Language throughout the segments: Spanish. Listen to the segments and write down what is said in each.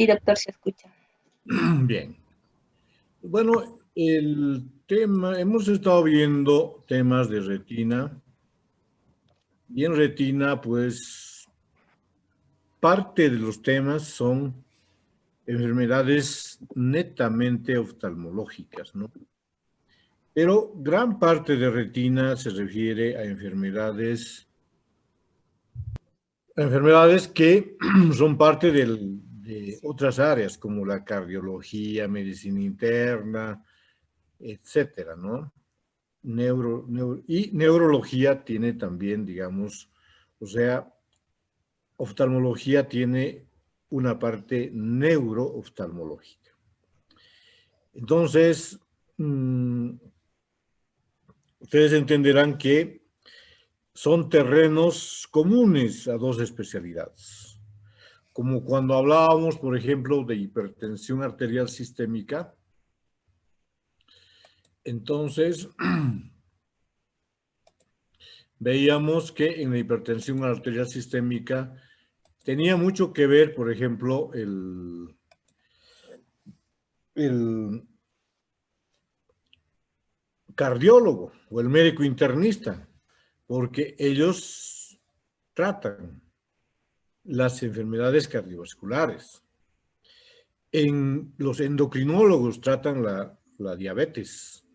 Sí, doctor, se escucha. Bien. Bueno, el tema, hemos estado viendo temas de retina y en retina, pues, parte de los temas son enfermedades netamente oftalmológicas, ¿no? Pero gran parte de retina se refiere a enfermedades que son parte de otras áreas, como la cardiología, medicina interna, etcétera, ¿no? Y neurología tiene también, digamos, o sea, oftalmología tiene una parte neurooftalmológica. Entonces, ustedes entenderán que son terrenos comunes a dos especialidades. Como cuando hablábamos, por ejemplo, de hipertensión arterial sistémica, entonces veíamos que en la hipertensión arterial sistémica tenía mucho que ver, por ejemplo, el cardiólogo o el médico internista, porque ellos tratan las enfermedades cardiovasculares. Los endocrinólogos tratan la diabetes.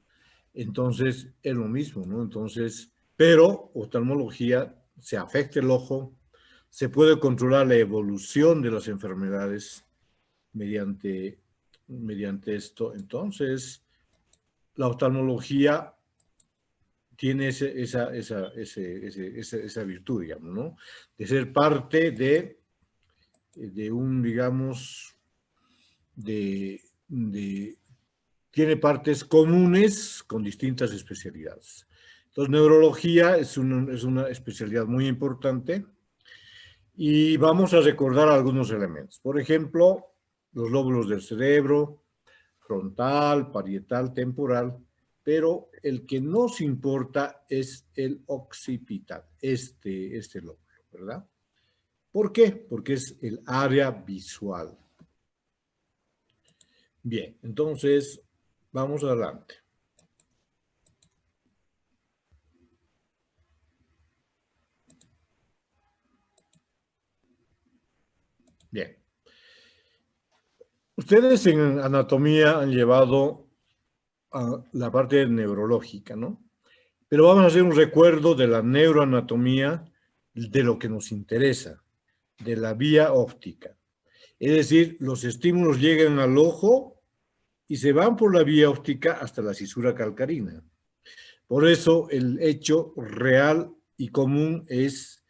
Entonces, es lo mismo, ¿no? Entonces, pero oftalmología se afecta el ojo, se puede controlar la evolución de las enfermedades mediante esto. Entonces, la oftalmología tiene esa virtud, digamos, ¿no? De ser parte de un, digamos, tiene partes comunes con distintas especialidades. Entonces, neurología es una especialidad muy importante y vamos a recordar algunos elementos. Por ejemplo, los lóbulos del cerebro, frontal, parietal, temporal, pero el que nos importa es el occipital, este lóbulo, ¿verdad? ¿Por qué? Porque es el área visual. Bien, entonces, vamos adelante. Bien. Ustedes en anatomía han llevado a la parte neurológica, ¿no? Pero vamos a hacer un recuerdo de la neuroanatomía, de lo que nos interesa, de la vía óptica. Es decir, los estímulos llegan al ojo y se van por la vía óptica hasta la cisura calcarina. Por eso el hecho real y común es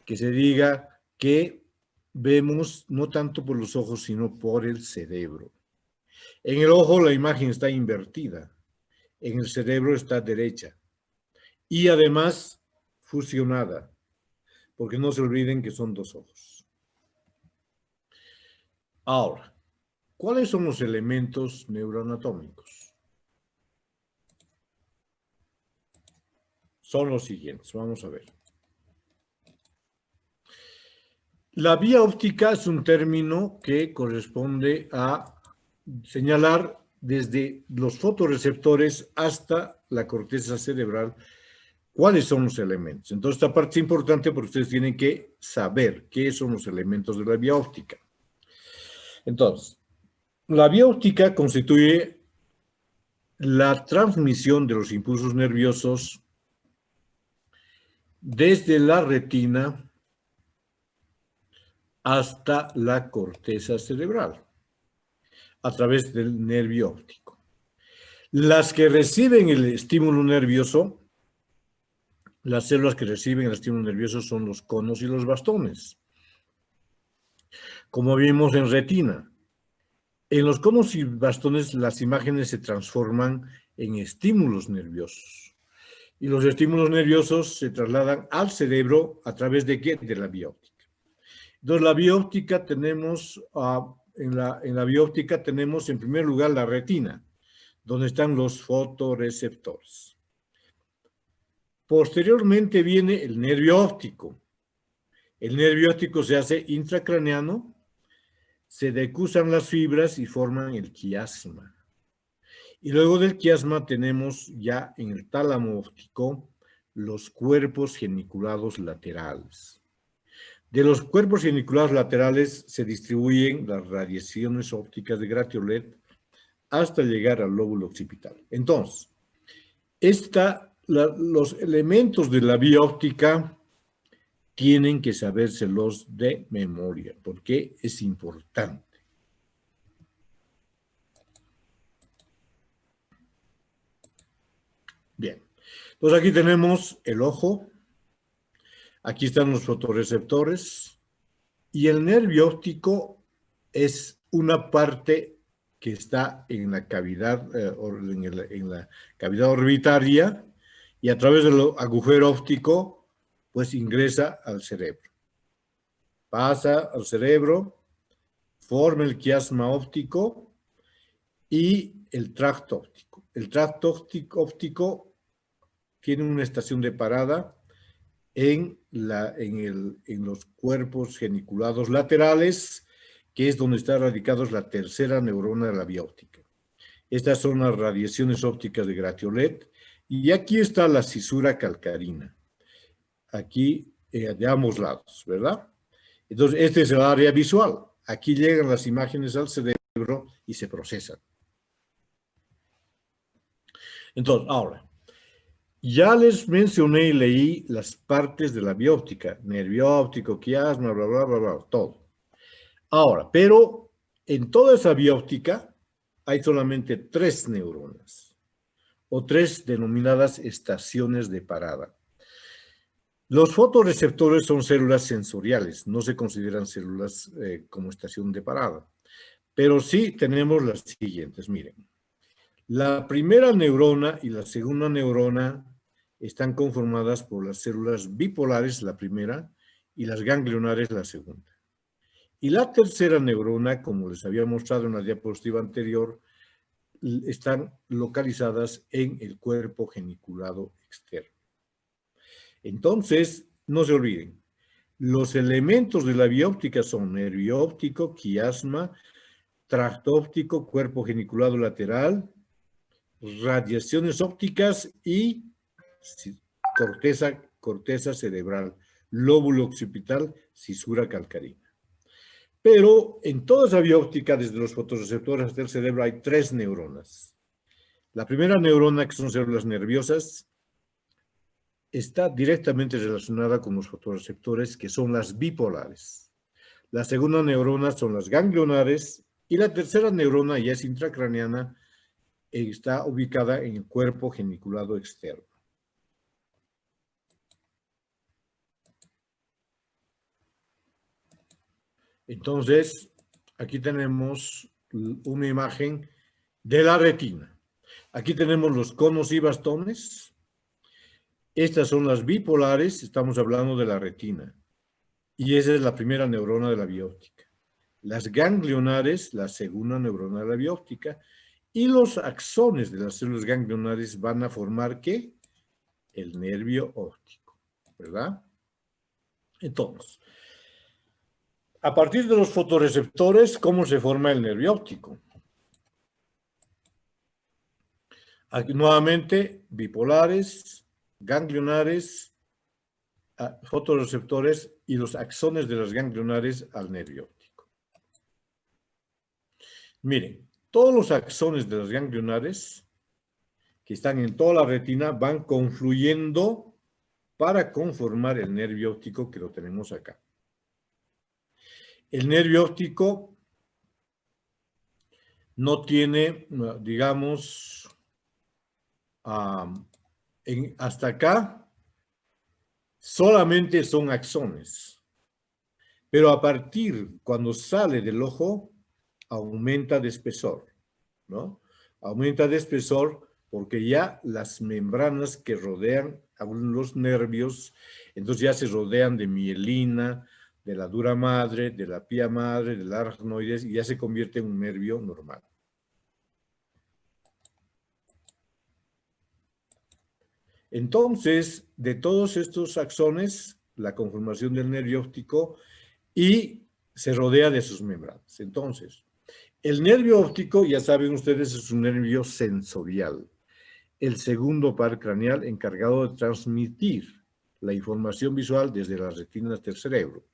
que se diga que vemos no tanto por los ojos, sino por el cerebro. En el ojo la imagen está invertida, en el cerebro está derecha y además fusionada, porque no se olviden que son dos ojos. Ahora, ¿cuáles son los elementos neuroanatómicos? Son los siguientes, vamos a ver. La vía óptica es un término que corresponde a señalar desde los fotorreceptores hasta la corteza cerebral cuáles son los elementos. Entonces, esta parte es importante porque ustedes tienen que saber qué son los elementos de la vía óptica. Entonces, la vía óptica constituye la transmisión de los impulsos nerviosos desde la retina hasta la corteza cerebral a través del nervio óptico. Las que reciben el estímulo nervioso, las células que reciben el estímulo nervioso son los conos y los bastones, como vimos en retina. En los conos y bastones las imágenes se transforman en estímulos nerviosos. Y los estímulos nerviosos se trasladan al cerebro a través de ¿qué? De la vía óptica. Entonces, la vía óptica tenemos, en la vía óptica tenemos en primer lugar la retina, donde están los fotorreceptores. Posteriormente viene el nervio óptico. El nervio óptico se hace intracraneano se decusan las fibras y forman el quiasma. Y luego del quiasma tenemos ya en el tálamo óptico los cuerpos geniculados laterales. De los cuerpos geniculados laterales se distribuyen las radiaciones ópticas de Gratiolet hasta llegar al lóbulo occipital. Entonces, los elementos de la vía óptica tienen que sabérselos de memoria, porque es importante. Bien, entonces aquí tenemos el ojo, aquí están los fotorreceptores, y el nervio óptico es una parte que está en la cavidad, en la cavidad orbitaria, y a través del agujero óptico, pues ingresa al cerebro. Pasa al cerebro, forma el quiasma óptico y el tracto óptico. El tracto óptico tiene una estación de parada en los cuerpos geniculados laterales, que es donde está radicada la tercera neurona de la vía óptica. Estas son las radiaciones ópticas de Gratiolet, y aquí está la cisura calcarina, aquí de ambos lados, ¿verdad? Entonces, este es el área visual. Aquí llegan las imágenes al cerebro y se procesan. Entonces, ahora, ya les mencioné y leí las partes de la vía óptica, nervio óptico, quiasma, bla, bla, bla, bla, todo. Ahora, pero en toda esa vía óptica hay solamente 3 neuronas, o 3 denominadas estaciones de parada. Los fotorreceptores son células sensoriales, no se consideran células como estación de parada, pero sí tenemos las siguientes, miren. La primera neurona y la segunda neurona están conformadas por las células bipolares, la primera, y las ganglionares, la segunda. Y la tercera neurona, como les había mostrado en la diapositiva anterior, están localizadas en el cuerpo geniculado externo. Entonces, no se olviden, los elementos de la vía óptica son nervio óptico, quiasma, tracto óptico, cuerpo geniculado lateral, radiaciones ópticas y corteza cerebral, lóbulo occipital, cisura calcarina. Pero en toda esa vía óptica, desde los fotorreceptores hasta el cerebro, hay 3 neuronas. La primera neurona, que son células nerviosas, está directamente relacionada con los fotorreceptores, que son las bipolares. La segunda neurona son las ganglionares, y la tercera neurona, ya es intracraneana, está ubicada en el cuerpo geniculado externo. Entonces, aquí tenemos una imagen de la retina. Aquí tenemos los conos y bastones. Estas son las bipolares, estamos hablando de la retina. Y esa es la primera neurona de la vía óptica. Las ganglionares, la segunda neurona de la vía óptica. Y los axones de las células ganglionares van a formar, ¿qué? El nervio óptico, ¿verdad? Entonces, a partir de los fotorreceptores, ¿cómo se forma el nervio óptico? Aquí, nuevamente, bipolares, ganglionares, fotorreceptores y los axones de las ganglionares al nervio óptico. Miren, todos los axones de las ganglionares que están en toda la retina van confluyendo para conformar el nervio óptico, que lo tenemos acá. El nervio óptico no tiene, digamos, hasta acá solamente son axones, pero a partir, cuando sale del ojo, aumenta de espesor, ¿no? Aumenta de espesor porque ya las membranas que rodean a los nervios, entonces ya se rodean de mielina, de la dura madre, de la pía madre, del aracnoides, y ya se convierte en un nervio normal. Entonces, de todos estos axones, la conformación del nervio óptico, y se rodea de sus membranas. Entonces, el nervio óptico, ya saben ustedes, es un nervio sensorial. El segundo par craneal encargado de transmitir la información visual desde las retinas hasta el cerebro.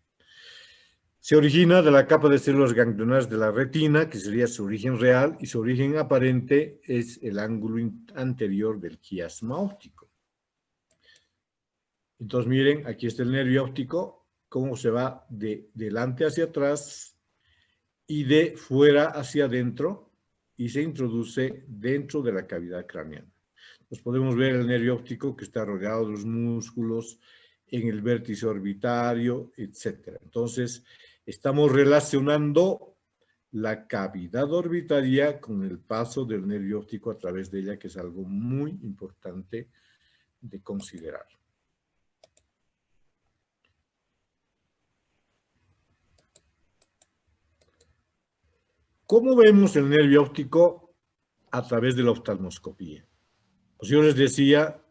Se origina de la capa de células ganglionares de la retina, que sería su origen real, y su origen aparente es el ángulo anterior del quiasma óptico. Entonces, miren, aquí está el nervio óptico, cómo se va de delante hacia atrás y de fuera hacia adentro, y se introduce dentro de la cavidad craneana. Pues podemos ver el nervio óptico que está rodeado de los músculos, en el vértice orbitario, etc. Entonces, estamos relacionando la cavidad orbitaria con el paso del nervio óptico a través de ella, que es algo muy importante de considerar. ¿Cómo vemos el nervio óptico? A través de la oftalmoscopía. Pues yo les decía,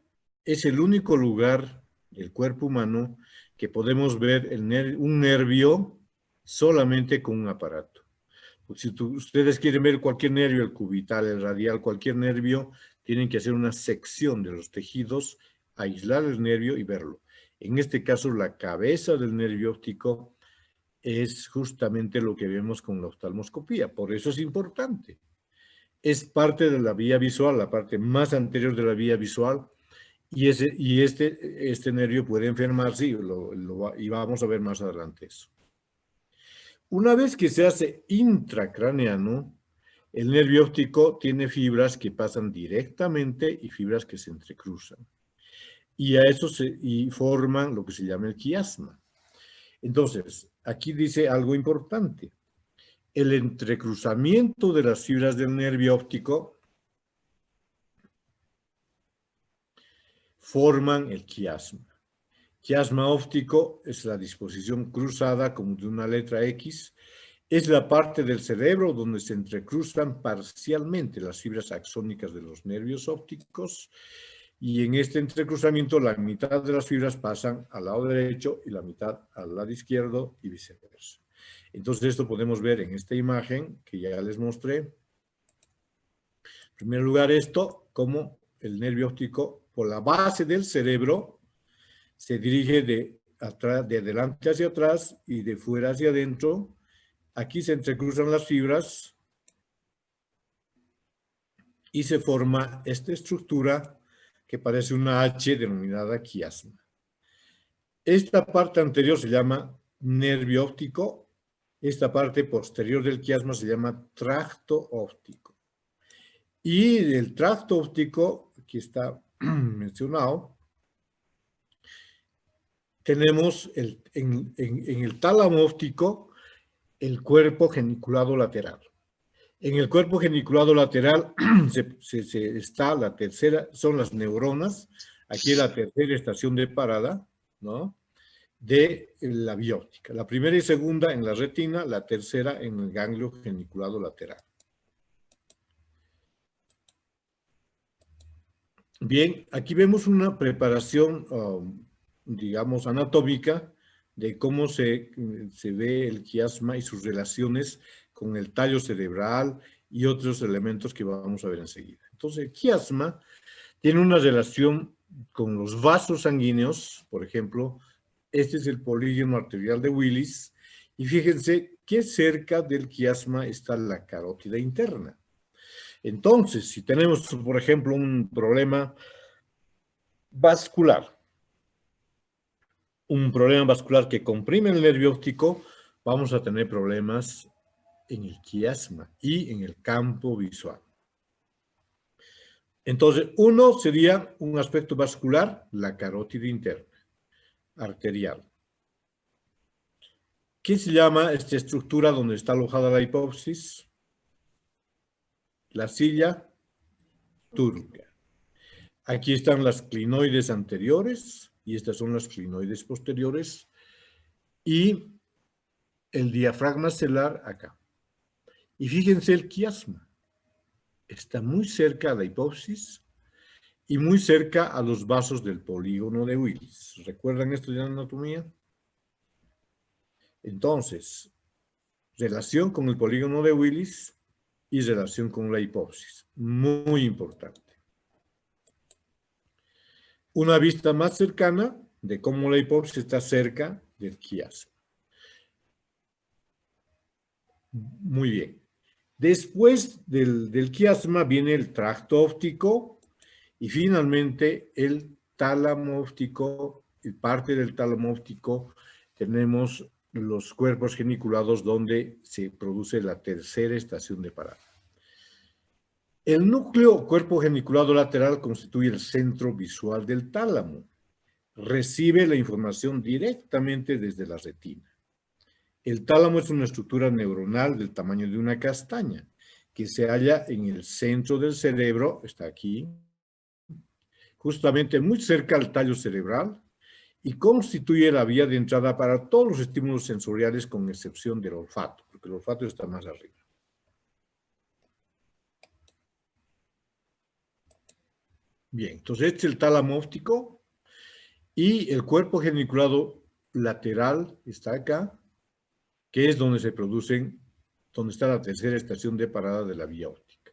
es el único lugar del cuerpo humano que podemos ver un nervio solamente con un aparato. Pues si ustedes quieren ver cualquier nervio, el cubital, el radial, cualquier nervio, tienen que hacer una sección de los tejidos, aislar el nervio y verlo. En este caso, la cabeza del nervio óptico es justamente lo que vemos con la oftalmoscopía. Por eso es importante. Es parte de la vía visual, la parte más anterior de la vía visual, y este nervio puede enfermarse y vamos a ver más adelante eso. Una vez que se hace intracraneano, el nervio óptico tiene fibras que pasan directamente y fibras que se entrecruzan. Y a eso y forman lo que se llama el quiasma. Entonces, aquí dice algo importante. El entrecruzamiento de las fibras del nervio óptico forman el quiasma. Quiasma óptico es la disposición cruzada como de una letra X. Es la parte del cerebro donde se entrecruzan parcialmente las fibras axónicas de los nervios ópticos, y en este entrecruzamiento la mitad de las fibras pasan al lado derecho y la mitad al lado izquierdo y viceversa. Entonces esto podemos ver en esta imagen que ya les mostré. En primer lugar, esto, como el nervio óptico por la base del cerebro se dirige de adelante hacia atrás y de fuera hacia adentro. Aquí se entrecruzan las fibras y se forma esta estructura que parece una H denominada quiasma. Esta parte anterior se llama nervio óptico. Esta parte posterior del quiasma se llama tracto óptico. Y el tracto óptico, aquí está mencionado, tenemos en el tálamo óptico el cuerpo geniculado lateral. En el cuerpo geniculado lateral está la tercera, son las neuronas, aquí la tercera estación de parada, ¿no?, de la vía óptica. La primera y segunda en la retina, la tercera en el ganglio geniculado lateral. Bien, aquí vemos una preparación, digamos, anatómica de cómo se ve el quiasma y sus relaciones con el tallo cerebral y otros elementos que vamos a ver enseguida. Entonces, el quiasma tiene una relación con los vasos sanguíneos, por ejemplo. Este es el polígono arterial de Willis, y fíjense que cerca del quiasma está la carótida interna. Entonces, si tenemos, por ejemplo, un problema vascular, que comprime el nervio óptico, vamos a tener problemas en el quiasma y en el campo visual. Entonces, uno sería un aspecto vascular, la carótida interna, arterial. ¿Qué se llama esta estructura donde está alojada la hipófisis? La silla túrgica. Aquí están las clinoides anteriores y estas son las clinoides posteriores, y el diafragma celular acá. Y fíjense el quiasma. Está muy cerca a la hipófisis y muy cerca a los vasos del polígono de Willis. ¿Recuerdan esto de anatomía? Entonces, relación con el polígono de Willis y relación con la hipófisis. Muy importante. Una vista más cercana de cómo la hipófisis está cerca del quiasma. Muy bien. Después del quiasma viene el tracto óptico y finalmente el tálamo óptico, y parte del tálamo óptico tenemos los cuerpos geniculados donde se produce la tercera estación de parada. El núcleo cuerpo geniculado lateral constituye el centro visual del tálamo. Recibe la información directamente desde la retina. El tálamo es una estructura neuronal del tamaño de una castaña que se halla en el centro del cerebro, está aquí, justamente muy cerca al tallo cerebral, y constituye la vía de entrada para todos los estímulos sensoriales con excepción del olfato, porque el olfato está más arriba. Bien, entonces este es el tálamo óptico y el cuerpo geniculado lateral está acá, que es donde se producen, donde está la tercera estación de parada de la vía óptica.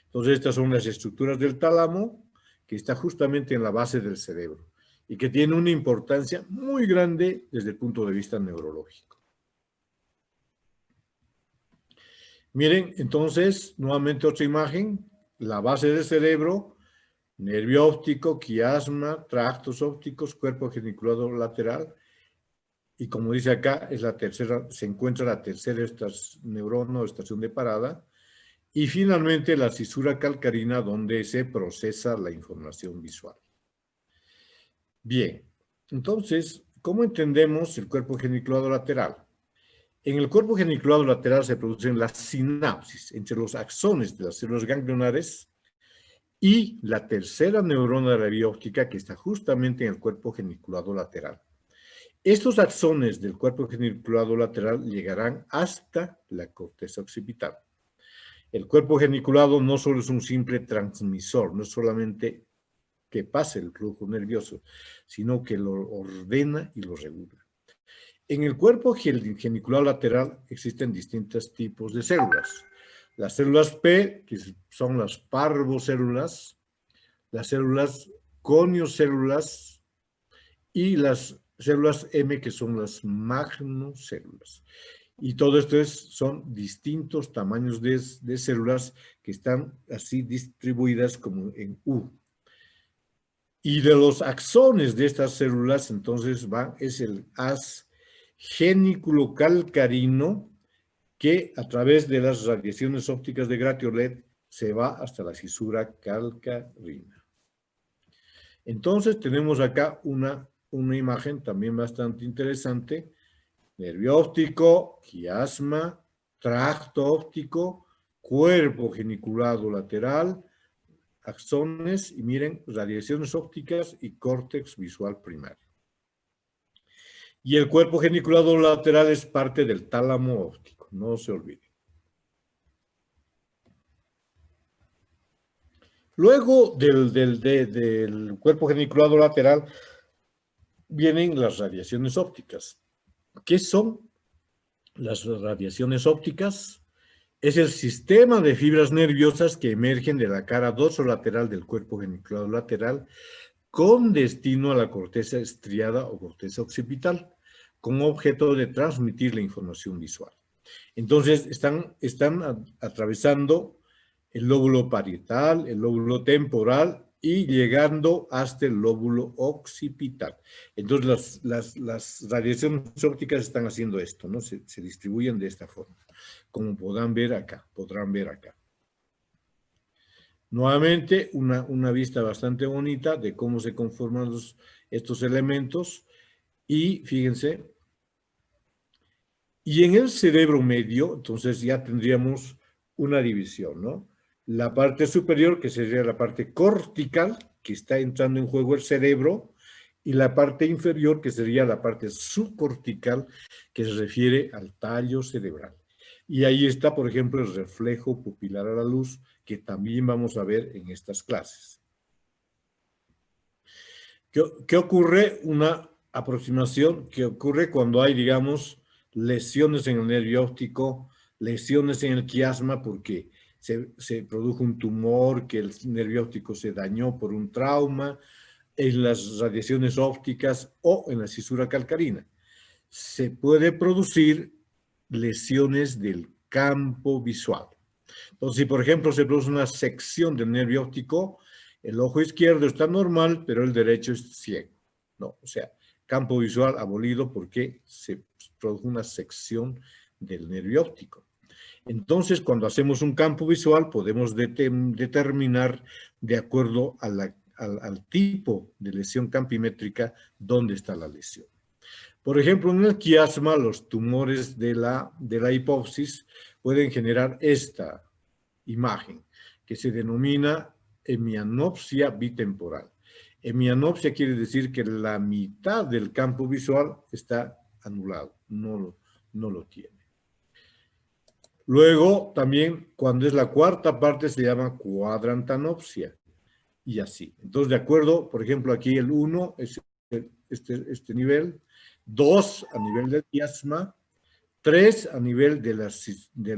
Entonces estas son las estructuras del tálamo, que está justamente en la base del cerebro y que tiene una importancia muy grande desde el punto de vista neurológico. Miren, entonces, nuevamente otra imagen, la base del cerebro, nervio óptico, quiasma, tractos ópticos, cuerpo geniculado lateral, y como dice acá, es la tercera, se encuentra la tercera neurona o estación de parada, y finalmente la cisura calcarina donde se procesa la información visual. Bien, entonces, ¿cómo entendemos el cuerpo geniculado lateral? En el cuerpo geniculado lateral se producen las sinapsis entre los axones de las células ganglionares y la tercera neurona de la vía óptica que está justamente en el cuerpo geniculado lateral. Estos axones del cuerpo geniculado lateral llegarán hasta la corteza occipital. El cuerpo geniculado no solo es un simple transmisor, no es solamente que pase el flujo nervioso, sino que lo ordena y lo regula. En el cuerpo geniculado lateral existen distintos tipos de células. Las células P, que son las parvocélulas, las células coniocélulas y las células M, que son las magnocélulas. Y todo esto son distintos tamaños de células que están así distribuidas como en U. Y de los axones de estas células, entonces es el haz geniculocalcarino que a través de las radiaciones ópticas de Gratiolet se va hasta la cisura calcarina. Entonces tenemos acá una imagen también bastante interesante. Nervio óptico, quiasma, tracto óptico, cuerpo geniculado lateral, axones y miren, radiaciones ópticas y córtex visual primario. Y el cuerpo geniculado lateral es parte del tálamo óptico, no se olvide. Luego del cuerpo geniculado lateral vienen las radiaciones ópticas. ¿Qué son las radiaciones ópticas? Es el sistema de fibras nerviosas que emergen de la cara dorsolateral del cuerpo geniculado lateral con destino a la corteza estriada o corteza occipital, con objeto de transmitir la información visual. Entonces, están atravesando el lóbulo parietal, el lóbulo temporal y llegando hasta el lóbulo occipital. Entonces, las radiaciones ópticas están haciendo esto, ¿no? Se distribuyen de esta forma, como podrán ver acá. Nuevamente, una vista bastante bonita de cómo se conforman estos elementos. Y fíjense, y en el cerebro medio, entonces ya tendríamos una división, ¿no? La parte superior, que sería la parte cortical, que está entrando en juego el cerebro, y la parte inferior, que sería la parte subcortical, que se refiere al tallo cerebral. Y ahí está, por ejemplo, el reflejo pupilar a la luz, que también vamos a ver en estas clases. ¿Qué ocurre? Una aproximación que ocurre cuando hay, digamos, lesiones en el nervio óptico, lesiones en el quiasma porque se produjo un tumor, que el nervio óptico se dañó por un trauma, en las radiaciones ópticas o en la cisura calcarina. Se puede producir lesiones del campo visual. Entonces, si por ejemplo se produce una sección del nervio óptico, el ojo izquierdo está normal, pero el derecho es ciego. No, o sea, campo visual abolido porque se produjo una sección del nervio óptico. Entonces, cuando hacemos un campo visual, podemos determinar, de acuerdo a al tipo de lesión campimétrica, dónde está la lesión. Por ejemplo, en el quiasma, los tumores de la hipófisis pueden generar esta imagen, que se denomina hemianopsia bitemporal. Hemianopsia quiere decir que la mitad del campo visual está anulado, no lo tiene. Luego, también, cuando es la cuarta parte, se llama cuadrantanopsia, y así. Entonces, de acuerdo, por ejemplo, aquí el 1 es este nivel, 2 a nivel del quiasma, 3 a nivel de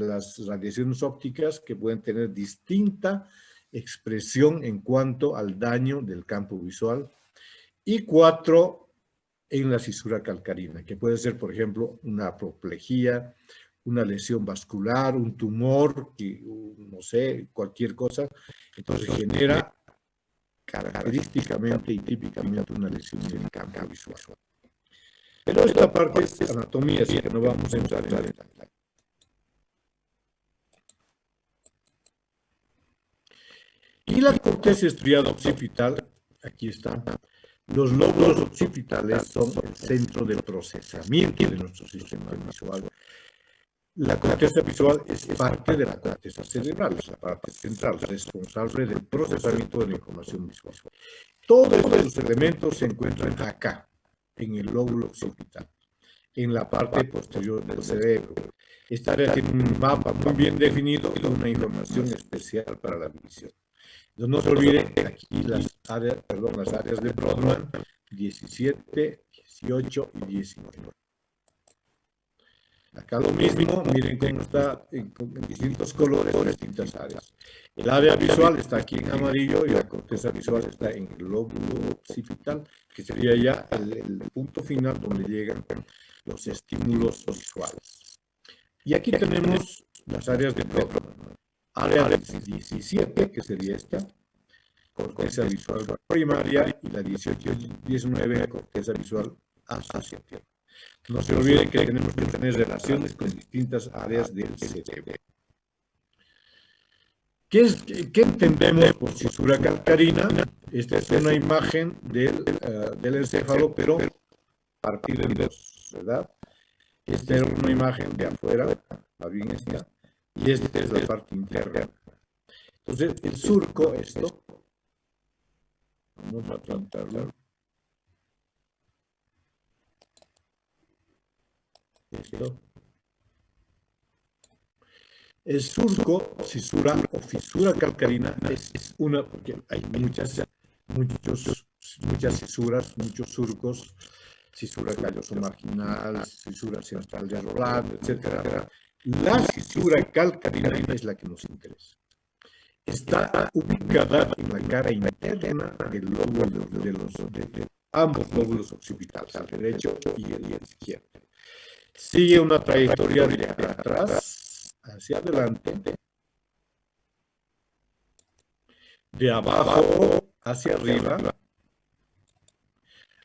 las radiaciones ópticas que pueden tener distinta expresión en cuanto al daño del campo visual, y 4 en la cisura calcarina, que puede ser, por ejemplo, una apoplejía, una lesión vascular, un tumor, no sé, cualquier cosa. Entonces genera característicamente y típicamente una lesión del campo visual. Pero esta parte es anatomía, así que no vamos a entrar en detalle. Y la corteza estriada occipital, aquí está. Los lóbulos occipitales son el centro del procesamiento de nuestro sistema visual. La corteza visual es parte de la corteza cerebral, es la parte central, responsable del procesamiento de la información visual. Todos estos elementos se encuentran acá, en el lóbulo occipital, en la parte posterior del cerebro. Esta área tiene un mapa muy bien definido y una información especial para la visión. Entonces, no se olviden que aquí las áreas de Brodmann, 17, 18 y 19. Acá lo mismo, miren cómo está en distintos colores, en distintas áreas. El área visual está aquí en amarillo y la corteza visual está en el lóbulo occipital, que sería ya el punto final donde llegan los estímulos visuales. Y aquí tenemos las áreas de Brodmann. Área 17, que sería esta, corteza visual primaria, y la 18 y 19, corteza visual asociativa. No se olviden que tenemos que tener relaciones con distintas áreas del cerebro. ¿Qué entendemos por cisura calcarina? Esta es una imagen del encéfalo, pero partida en dos, ¿verdad? Esta era una imagen de afuera, va bien esta, y esta es la parte interna. Entonces, el surco, esto, vamos a plantarlo. Esto. El surco, cisura o fisura calcarina es una, porque hay muchas cisuras, muchos surcos, cisura calloso marginal, fisura central de Roland, etc. La fisura calcarina es la que nos interesa. Está ubicada en la cara interna del lóbulo de ambos lóbulos occipitales, el derecho y el izquierdo. Sigue una trayectoria de atrás hacia adelante, de abajo hacia arriba,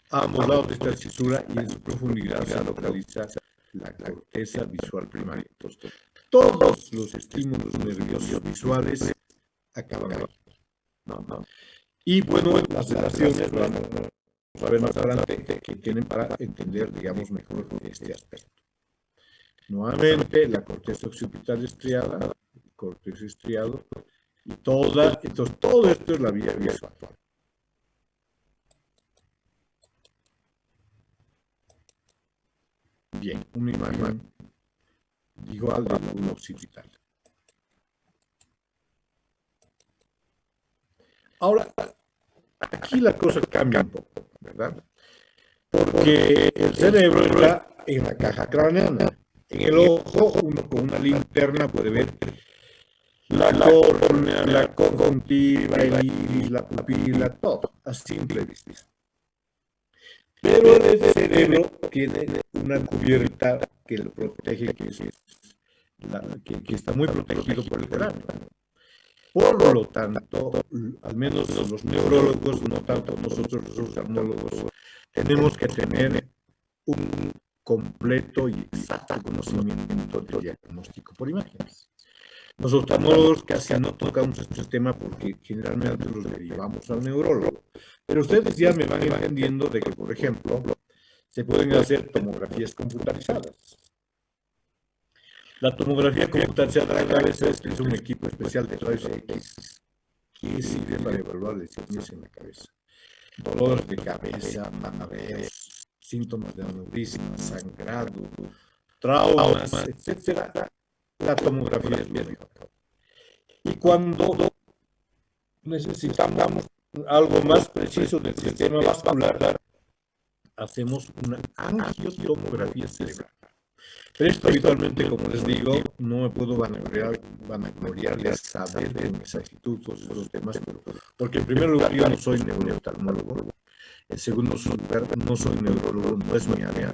a ambos lados de esta cisura, y en su profundidad se localiza la corteza visual primaria. Entonces, todos los estímulos nerviosos visuales acaban ahí. Y bueno, las relaciones vamos a ver más adelante que tienen para entender, digamos, mejor este aspecto. Nuevamente, la corteza occipital estriada, el córtex estriado, y entonces todo esto es la vía visual. Bien, una imagen igual del lóbulo occipital. Ahora, aquí la cosa cambia un poco, ¿verdad? Porque el cerebro está en la caja craneana. En el ojo, uno con una linterna puede ver la córnea, la conjuntiva, el iris, la pupila, todo, a simple vista. Pero el cerebro tiene una cubierta que lo protege, que está muy protegido por el cráneo. Por lo tanto, al menos los neurólogos, no tanto nosotros los oftalmólogos, tenemos que tener un completo y exacto conocimiento del diagnóstico por imágenes. Los oftalmólogos casi no tocamos este tema porque generalmente los derivamos al neurólogo. Pero ustedes ya me van entendiendo de que, por ejemplo, se pueden hacer tomografías computarizadas. La tomografía computarizada a veces es un equipo especial de rayos X que sirve para evaluar lesiones en la cabeza. Dolores de cabeza, mareos, síntomas de aneurisma, sangrado, traumas, etc. La tomografía es lo mejor. Y cuando necesitamos algo más preciso del sistema vascular, hacemos una angiotomografía cerebral. Pero esto habitualmente, como les digo, no me puedo vanagloriar de saber con exactitud todos esos temas, porque en primer lugar yo no soy neurooftalmólogo, en segundo lugar no soy neurólogo, no es mi área.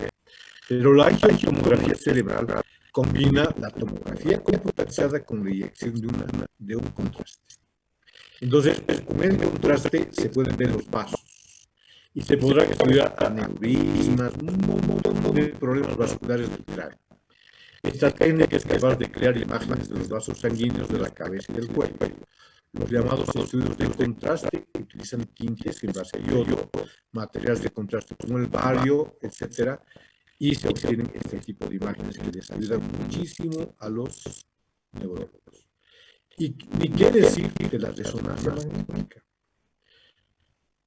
Pero la angiotomografía cerebral combina la tomografía computarizada con la inyección de un contraste. Entonces, con el contraste se pueden ver los vasos y se podrá estudiar aneurismas, un montón de problemas vasculares del cráneo. Esta técnica es capaz de crear imágenes de los vasos sanguíneos de la cabeza y del cuello. Los llamados estudios de contraste utilizan tintes en base a yodo, materiales de contraste como el bario, etc. Y se obtienen este tipo de imágenes que les ayudan muchísimo a los neurólogos. Y ni qué decir de la resonancia magnética.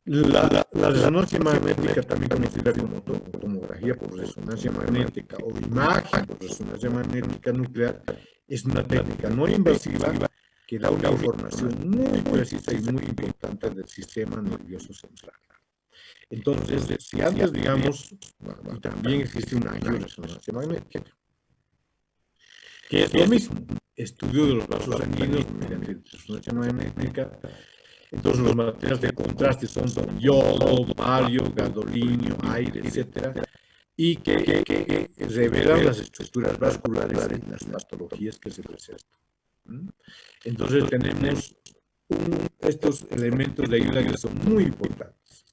La resonancia magnética, también conocida como tomografía por resonancia magnética o imagen por resonancia magnética nuclear, es una técnica no invasiva que da una información muy precisa y muy importante del sistema nervioso central. Entonces, si antes, digamos, bueno, también existe una angioresonancia magnética, que es lo mismo, estudio de los vasos sanguíneos mediante resonancia magnética. Entonces los materiales de contraste son yodo, bario, gadolinio, aire, etc. Y que revelan las estructuras vasculares de las patologías que se presentan. Entonces tenemos estos elementos de ayuda que son muy importantes.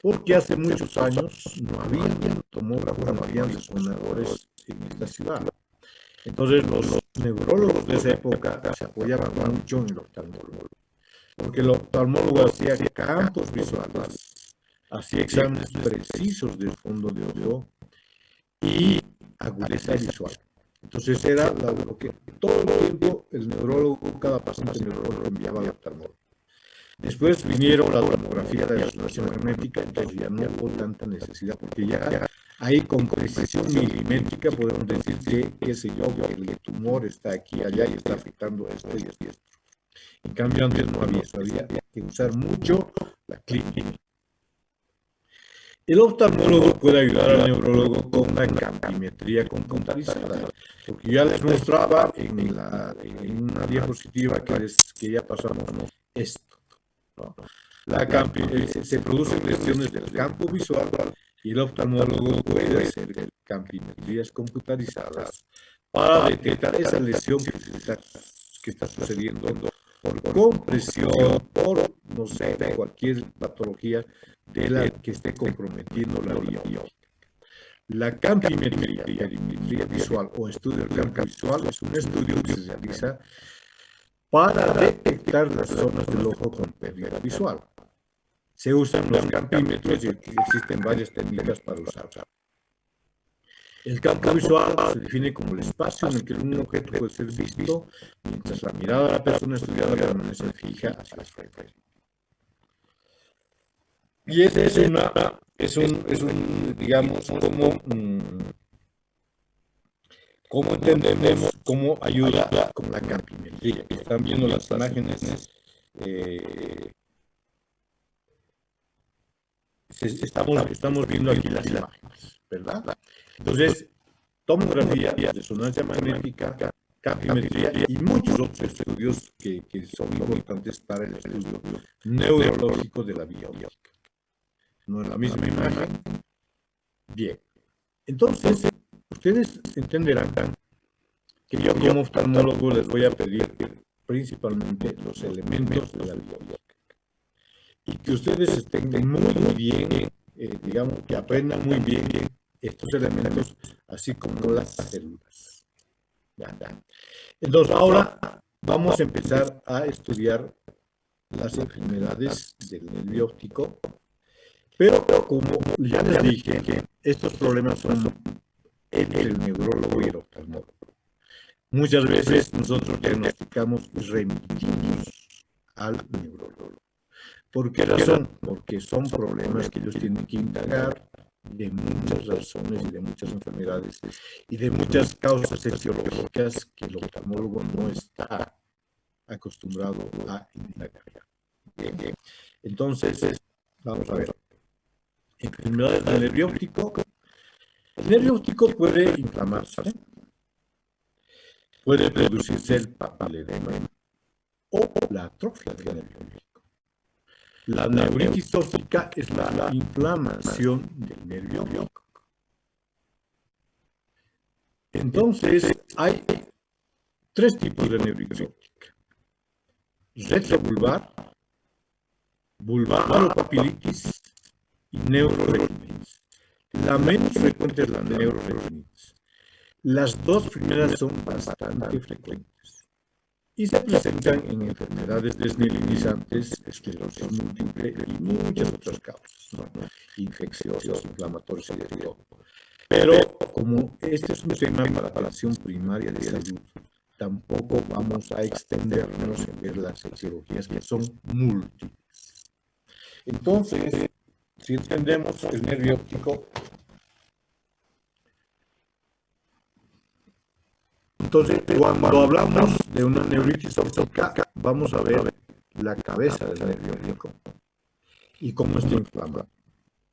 Porque hace muchos años no había tomógrafos, no había resonadores en esta ciudad. Entonces los neurólogos de esa época se apoyaban mucho en el oftalmólogo. Porque el oftalmólogo hacía campos visuales, hacía exámenes precisos del fondo de ojo y agudeza visual. Entonces era lo que todo el tiempo el neurólogo, cada paciente neurólogo enviaba al oftalmólogo. Después vinieron la tomografía de resonancia magnética, entonces ya no hubo tanta necesidad, porque ya ahí con precisión milimétrica podemos decir que, qué sé yo, que el tumor está aquí, allá y está afectando esto y esto y esto. En cambio, antes no había eso, había que usar mucho la clínica. El oftalmólogo puede ayudar al neurólogo con la campimetría computarizada, porque ya les mostraba en una diapositiva que ya pasamos esto, ¿no? Se producen lesiones del campo visual y el oftalmólogo puede hacer campimetrías computarizadas para detectar esa lesión que está sucediendo por compresión, por, no sé, cualquier patología de la que esté comprometiendo la vía óptica. La campimetría, perimetría visual o estudio del campo visual es un estudio que se realiza para detectar las zonas del ojo con pérdida visual. Se usan los campímetros y existen varias técnicas para usarlos. El campo visual se define como el espacio en el que un objeto puede ser visto mientras la mirada de la persona estudiada permanece fija hacia el frente. Y ese es un digamos, cómo entendemos, cómo ayuda con la campimetría. Están viendo las imágenes, estamos viendo aquí las imágenes, ¿verdad? Entonces, tomografía, resonancia magnética, campimetría y muchos otros estudios que son importantes para el estudio neurológico de la vía óptica. No es la misma imagen. Bien. Entonces, ustedes entenderán que yo como oftalmólogo les voy a pedir principalmente los elementos de la vía óptica. Y que ustedes estén muy bien, digamos, que aprendan muy bien estos elementos, así como las células. ¿Ya? Entonces, ahora vamos a empezar a estudiar las enfermedades del nervio óptico, pero como ya les dije, estos problemas son entre el neurólogo y el oftalmólogo. Muchas veces nosotros diagnosticamos y remitimos al neurólogo. ¿Por qué razón? Porque son problemas que ellos tienen que indagar de muchas razones y de muchas enfermedades y de muchas causas etiológicas que el oftalmólogo no está acostumbrado a indagar. Bien. Entonces, vamos a ver. Enfermedades del nervio óptico. El nervio óptico puede inflamarse, puede producirse el papiledema o la atrofia del nervio óptico. La neuritis óptica es la inflamación del nervio óptico. Entonces, hay tres tipos de neuritis óptica: retrovulvar, vulvaropapilitis y neuroretinitis. La menos frecuente es la neuroretinitis. Las dos primeras son bastante frecuentes y se presentan en enfermedades desmielinizantes, esclerosis múltiple y muchas otras causas, ¿no? Infecciosos, inflamatorios y de todo. Pero como este es un tema para atención primaria de salud, tampoco vamos a extendernos en ver las etiologías que son múltiples. Entonces, si entendemos el nervio óptico, entonces cuando hablamos de una neuritis óptica, vamos a ver la cabeza del nervio óptico y cómo está inflamado,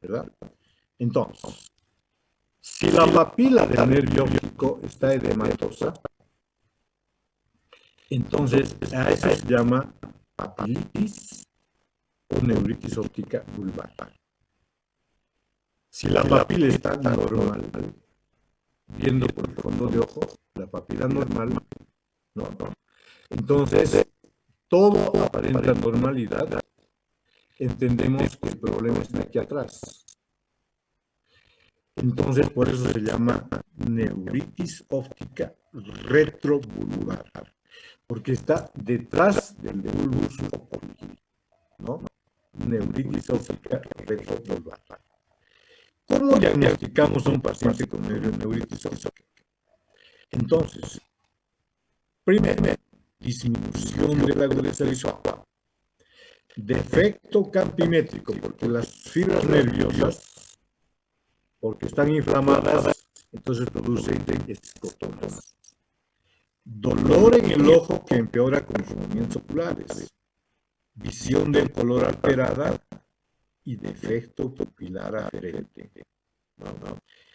¿verdad? Entonces, si la papila del nervio óptico está edematosa, entonces a eso se llama papilitis o neuritis óptica vulvar. Si la papila está normal, viendo por el fondo de ojo, la papila normal, no. Entonces, todo aparenta normalidad, entendemos que el problema está aquí atrás. Entonces, por eso se llama neuritis óptica retrovulvar, porque está detrás del bulbus oculi, ¿no? Neuritis óptica retrovulvar. ¿Cómo diagnosticamos a un paciente con neuritis óptica? Entonces, primero, disminución de la agudeza visual, defecto campimétrico, porque las fibras nerviosas, porque están inflamadas, entonces producen escotomas. Dolor en el ojo que empeora con los movimientos oculares, visión de color alterada y defecto pupilar aferente.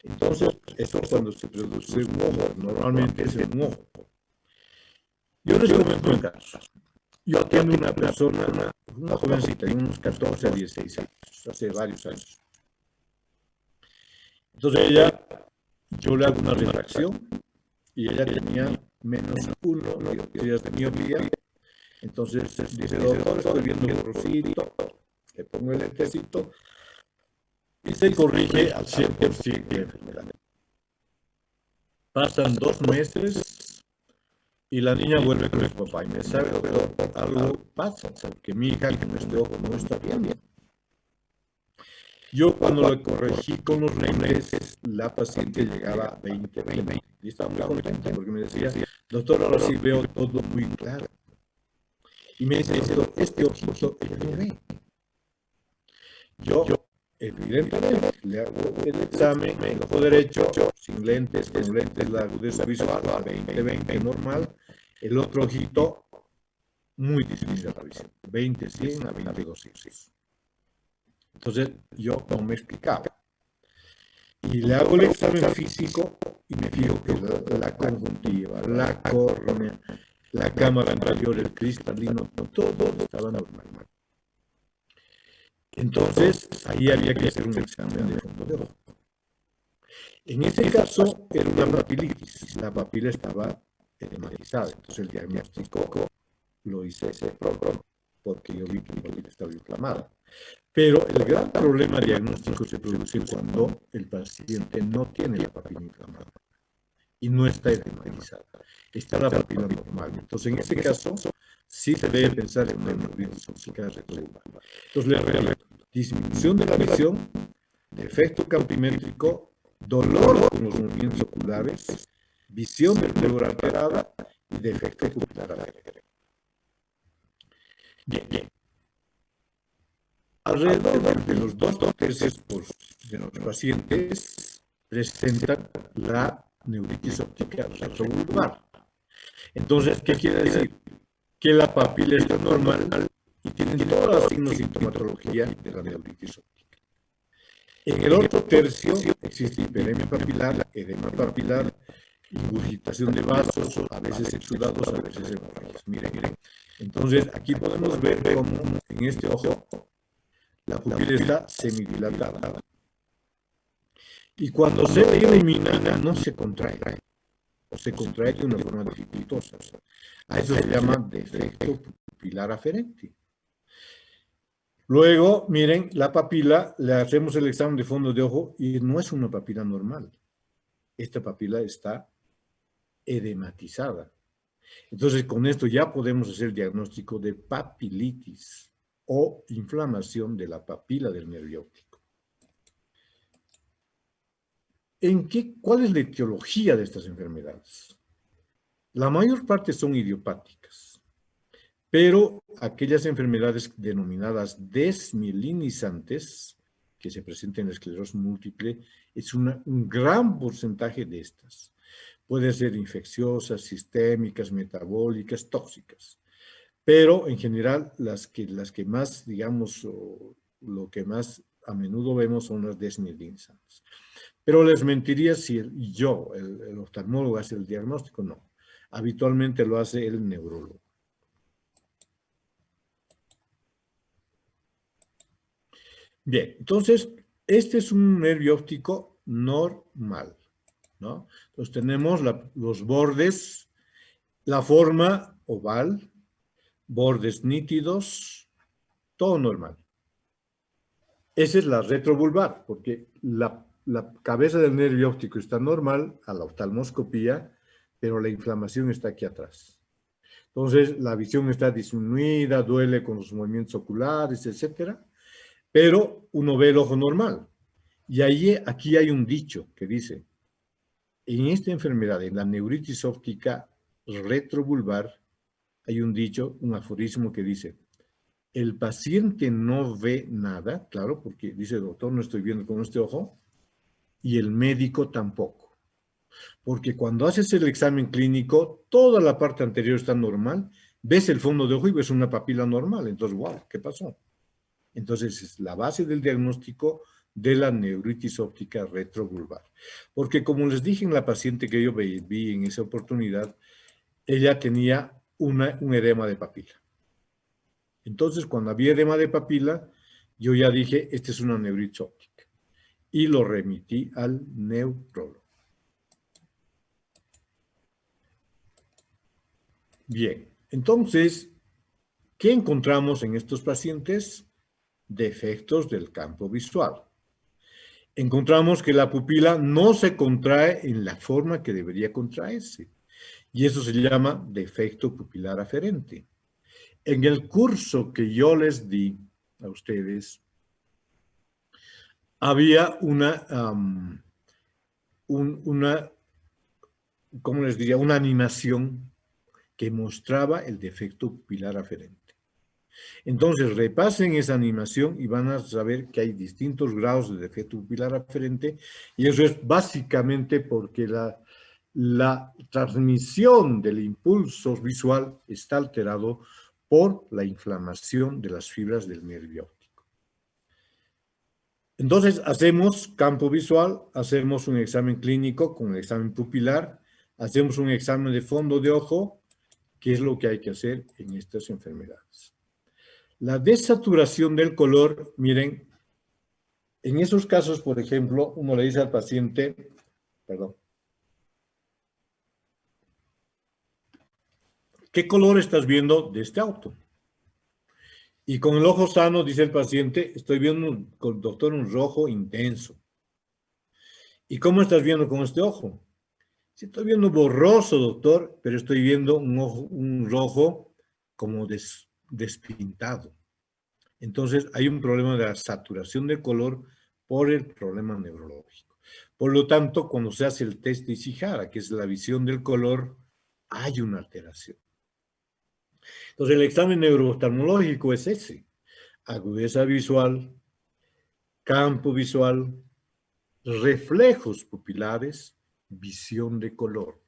Entonces, esto es cuando se produce un ojo, normalmente es en un ojo. Yo les comento un caso. Yo atiendo una persona, una jovencita, de unos 14 a 16 años, hace varios años. Entonces yo le hago una refracción y ella tenía menos 1 días de miopía. Entonces dice: doctor, estoy viendo borrosito, le pongo el lentecito y se corrige al 100% de enfermedad. Pasan 2 meses y la niña vuelve con su papá y me sabe: doctor, algo pasa, porque mi hija con este ojo no está bien. Yo cuando le corregí con los lentes, la paciente llegaba a 20/20 y estaba muy contenta porque me decía: doctor, ahora sí veo todo muy claro. Y me dice: doctor, este ojito ella no ve. Yo evidentemente le hago el examen, el ojo derecho, sin lentes, con lentes, la agudeza visual a 20/20 normal, el otro ojito muy difícil la visión, 20/100 a 22/100. Entonces yo no me explicaba. y le hago el examen físico y me fijo que la conjuntiva, la córnea, la cámara anterior, el cristalino, todo estaba normal. Entonces, ahí había que hacer un examen de fondo de ojo. En ese caso, era una papilitis. La papila estaba edematizada. Entonces, el diagnóstico lo hice porque yo vi que mi papila estaba inflamada. Pero el gran problema diagnóstico se produce cuando el paciente no tiene la papila inflamada y no está edematizada. Está la papila normal. Entonces, en ese caso, sí se debe pensar en una neuritis óptica retrobulbar. Entonces, le repito, disminución de la visión, defecto campimétrico, dolor con los movimientos oculares, visión del color alterada y defecto pupilar aferente. Bien. Alrededor de los 2/3 de los pacientes presentan la neuritis óptica retrobulbar. Entonces, ¿qué quiere decir? Que la papila está normal y tienen todos los signos de sintomatología de la neuritis óptica. En el otro tercio existe hiperemia papilar, edema papilar, ingurgitación de vasos, a veces exudados, a veces hemorragias. Miren. Entonces, aquí podemos ver cómo en este ojo la pupila está semidilatada. Y cuando se ilumina, no se contrae, o se contrae de una forma dificultosa. A eso se llama defecto pupilar aferente. Luego, miren, la papila, le hacemos el examen de fondo de ojo y no es una papila normal. Esta papila está edematizada. Entonces, con esto ya podemos hacer el diagnóstico de papilitis o inflamación de la papila del nervio óptico. ¿Cuál es la etiología de estas enfermedades? La mayor parte son idiopáticas, pero aquellas enfermedades denominadas desmielinizantes, que se presentan en la esclerosis múltiple, es un gran porcentaje de estas. Pueden ser infecciosas, sistémicas, metabólicas, tóxicas. Pero en general las que más, digamos, lo que más a menudo vemos son las desmielinizantes. Pero les mentiría si el oftalmólogo, hace el diagnóstico, no. Habitualmente lo hace el neurólogo. Bien, entonces, este es un nervio óptico normal, ¿no? Entonces tenemos los bordes, la forma oval, bordes nítidos, todo normal. Esa es la retrovulvar, porque la cabeza del nervio óptico está normal a la oftalmoscopía, pero la inflamación está aquí atrás. Entonces, la visión está disminuida, duele con los movimientos oculares, etcétera, pero uno ve el ojo normal. Y aquí hay un dicho que dice, en esta enfermedad, en la neuritis óptica retrovulvar, hay un dicho, un aforismo que dice, el paciente no ve nada, claro, porque dice, doctor, no estoy viendo con este ojo, y el médico tampoco. Porque cuando haces el examen clínico, toda la parte anterior está normal, ves el fondo de ojo y ves una papila normal. Entonces, wow, ¿qué pasó? Entonces, es la base del diagnóstico de la neuritis óptica retrovulvar. Porque como les dije en la paciente que yo vi en esa oportunidad, ella tenía un edema de papila. Entonces, cuando había edema de papila, yo ya dije, esta es una neuritis óptica. Y lo remití al neurólogo. Bien, entonces, ¿qué encontramos en estos pacientes? Defectos del campo visual. Encontramos que la pupila no se contrae en la forma que debería contraerse. Y eso se llama defecto pupilar aferente. En el curso que yo les di a ustedes, había ¿cómo les diría? Una animación que mostraba el defecto pupilar aferente. Entonces, repasen esa animación y van a saber que hay distintos grados de defecto pupilar aferente y eso es básicamente porque la transmisión del impulso visual está alterado por la inflamación de las fibras del nervio óptico. Entonces, hacemos campo visual, hacemos un examen clínico con el examen pupilar, hacemos un examen de fondo de ojo, que es lo que hay que hacer en estas enfermedades. La desaturación del color, miren, en esos casos, por ejemplo, uno le dice al paciente, perdón, ¿qué color estás viendo de este auto? Y con el ojo sano, dice el paciente, estoy viendo, doctor, un rojo intenso. ¿Y cómo estás viendo con este ojo? Sí, estoy viendo borroso, doctor, pero estoy viendo un rojo como despintado. Entonces, hay un problema de la saturación de color por el problema neurológico. Por lo tanto, cuando se hace el test de Ishihara, que es la visión del color, hay una alteración. Entonces, el examen neurooftalmológico es ese: agudeza visual, campo visual, reflejos pupilares, visión de color.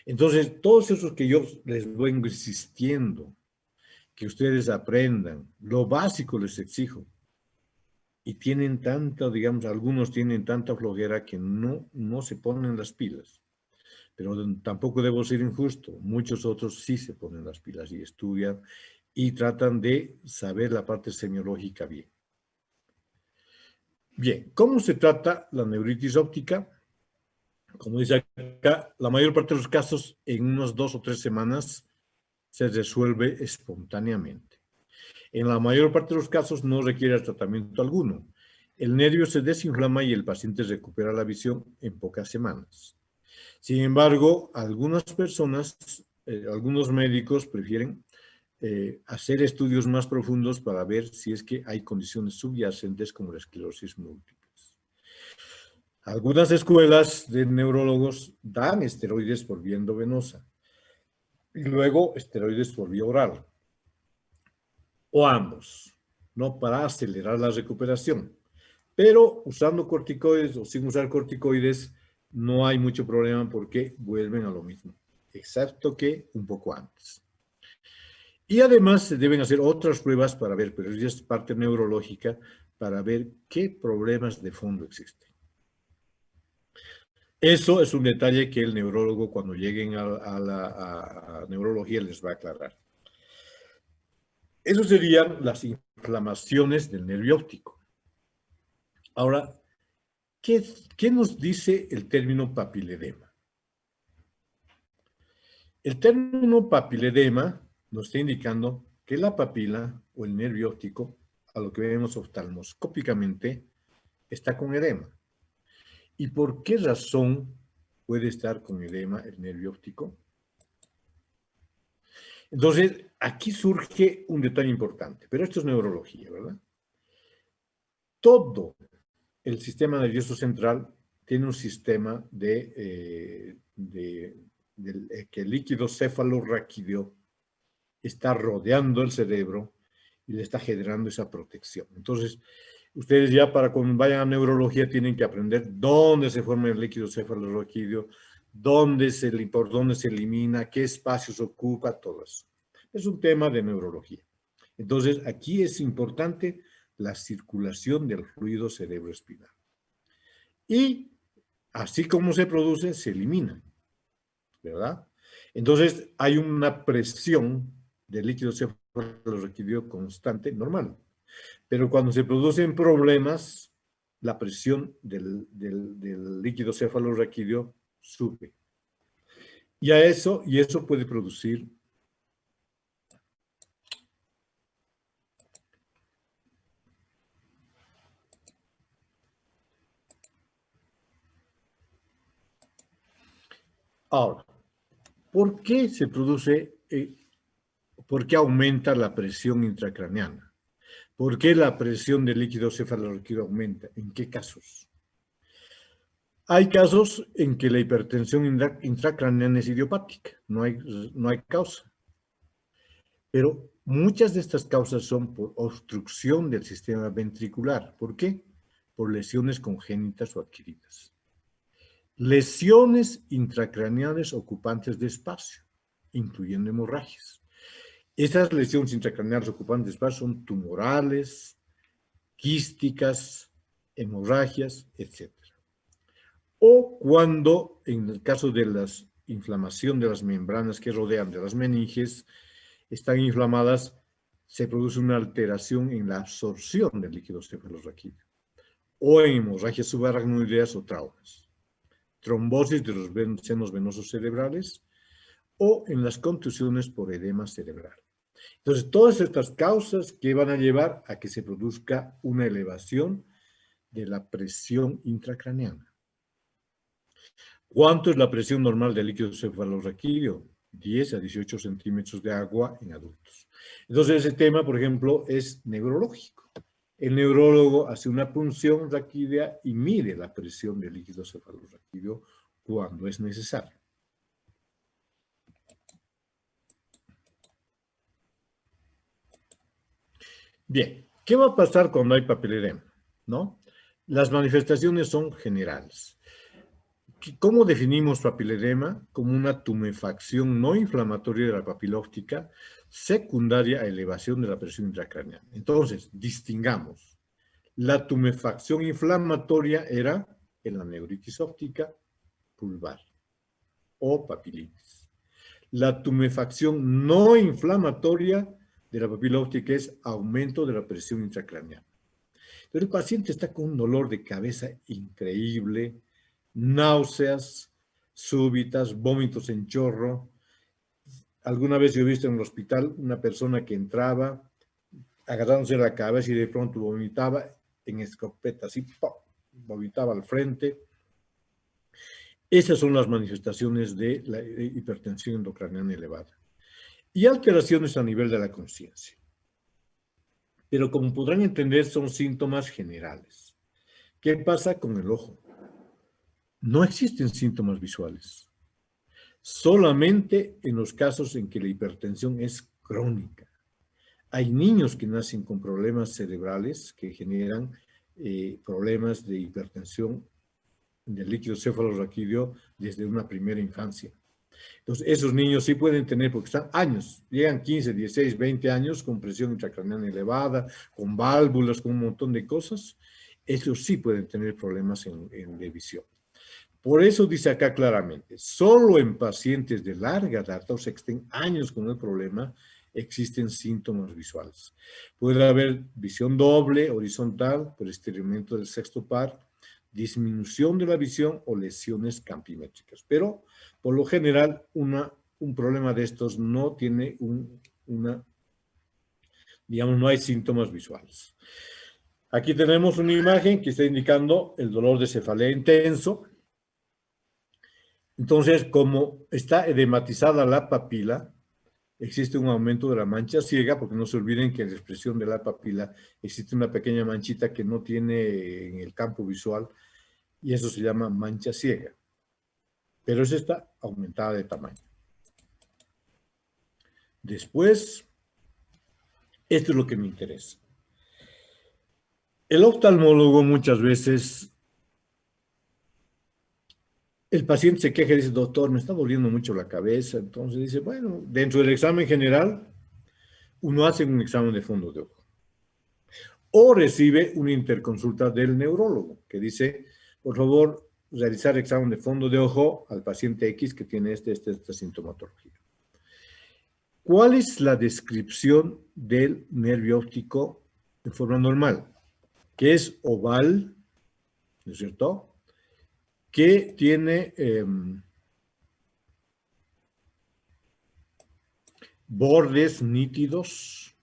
Entonces, todos esos que yo les vengo insistiendo, que ustedes aprendan, lo básico les exijo. Y tienen tanta, digamos, algunos tienen tanta flojera que no se ponen las pilas. Pero tampoco debo ser injusto. Muchos otros sí se ponen las pilas y estudian y tratan de saber la parte semiológica bien. Bien, ¿cómo se trata la neuritis óptica? Como dice acá, la mayor parte de los casos en unas 2 o 3 semanas se resuelve espontáneamente. En la mayor parte de los casos no requiere tratamiento alguno. El nervio se desinflama y el paciente recupera la visión en pocas semanas. Sin embargo, algunas personas, algunos médicos prefieren hacer estudios más profundos para ver si es que hay condiciones subyacentes como la esclerosis múltiple. Algunas escuelas de neurólogos dan esteroides por vía endovenosa y luego esteroides por vía oral, o ambos, ¿no? Para acelerar la recuperación. Pero usando corticoides o sin usar corticoides no hay mucho problema porque vuelven a lo mismo, excepto que un poco antes. Y además se deben hacer otras pruebas para ver, pero ya es parte neurológica, para ver qué problemas de fondo existen. Eso es un detalle que el neurólogo, cuando lleguen a neurología, les va a aclarar. Eso serían las inflamaciones del nervio óptico. Ahora, ¿qué nos dice el término papiledema? El término papiledema nos está indicando que la papila o el nervio óptico, a lo que vemos oftalmoscópicamente, está con edema. ¿Y por qué razón puede estar con edema el nervio óptico? Entonces, aquí surge un detalle importante, pero esto es neurología, ¿verdad? Todo el sistema nervioso central tiene un sistema que el líquido cefalorraquídeo está rodeando el cerebro y le está generando esa protección. Entonces, ustedes ya para cuando vayan a neurología tienen que aprender dónde se forma el líquido cefalorraquídeo, por dónde se elimina, qué espacios ocupa, todo eso. Es un tema de neurología. Entonces, aquí es importante la circulación del fluido cerebroespinal. Y así como se produce, se elimina, ¿verdad? Entonces, hay una presión del líquido cefalorraquídeo constante, normal. Pero cuando se producen problemas, la presión del líquido cefalorraquídeo sube. Y eso puede producir ahora, ¿por qué se produce, por qué aumenta la presión intracraneana? ¿Por qué la presión del líquido cefalorraquídeo aumenta? ¿En qué casos? Hay casos en que la hipertensión intracraneana es idiopática, no hay causa. Pero muchas de estas causas son por obstrucción del sistema ventricular. ¿Por qué? Por lesiones congénitas o adquiridas. Lesiones intracraneales ocupantes de espacio, incluyendo hemorragias. Estas lesiones intracraneales ocupantes de espacio son tumorales, quísticas, hemorragias, etc. O cuando, en el caso de la inflamación de las membranas que rodean de las meninges, están inflamadas, se produce una alteración en la absorción del líquido cefalorraquídeo, o en hemorragias subaracnoideas o traumas, trombosis de los senos venosos cerebrales, o en las contusiones por edema cerebral. Entonces, todas estas causas que van a llevar a que se produzca una elevación de la presión intracraneana. ¿Cuánto es la presión normal del líquido cefalorraquídeo? 10 a 18 centímetros de agua en adultos. Entonces, ese tema, por ejemplo, es neurológico. El neurólogo hace una punción raquídea y mide la presión del líquido cefalorraquídeo cuando es necesario. Bien, ¿qué va a pasar cuando hay papiledema? ¿No? Las manifestaciones son generales. ¿Cómo definimos papiledema? Como una tumefacción no inflamatoria de la papila óptica secundaria a elevación de la presión intracraneal. Entonces, distingamos. La tumefacción inflamatoria era en la neuritis óptica pulvar o papilitis. La tumefacción no inflamatoria de la papila óptica es aumento de la presión intracraneal. Pero el paciente está con un dolor de cabeza increíble, náuseas súbitas, vómitos en chorro. Alguna vez yo he visto en el hospital una persona que entraba agarrándose la cabeza y de pronto vomitaba en escopeta, así, ¡pum!, vomitaba al frente. Esas son las manifestaciones de la hipertensión endocraniana elevada. Y alteraciones a nivel de la conciencia. Pero como podrán entender, son síntomas generales. ¿Qué pasa con el ojo? No existen síntomas visuales. Solamente en los casos en que la hipertensión es crónica. Hay niños que nacen con problemas cerebrales que generan problemas de hipertensión del líquido cefalorraquídeo desde una primera infancia. Entonces, esos niños sí pueden tener, porque están años, llegan 15, 16, 20 años con presión intracraneal elevada, con válvulas, con un montón de cosas. Esos sí pueden tener problemas de visión. Por eso dice acá claramente, solo en pacientes de larga data, o sea, que estén años con el problema, existen síntomas visuales. Puede haber visión doble, horizontal, por estiramiento del sexto par, disminución de la visión o lesiones campimétricas. Pero, por lo general, un problema de estos no tiene digamos, no hay síntomas visuales. Aquí tenemos una imagen que está indicando el dolor de cefalea intenso. Entonces, como está edematizada la papila, existe un aumento de la mancha ciega, porque no se olviden que en la expresión de la papila existe una pequeña manchita que no tiene en el campo visual, y eso se llama mancha ciega. Pero esa está aumentada de tamaño. Después, esto es lo que me interesa. El oftalmólogo muchas veces, el paciente se queja y dice, doctor, me está doliendo mucho la cabeza. Entonces dice, bueno, dentro del examen general, uno hace un examen de fondo de ojo. O recibe una interconsulta del neurólogo que dice, por favor, realizar examen de fondo de ojo al paciente X que tiene esta sintomatología. ¿Cuál es la descripción del nervio óptico en forma normal? Que es oval, ¿no es cierto? Que tiene bordes nítidos,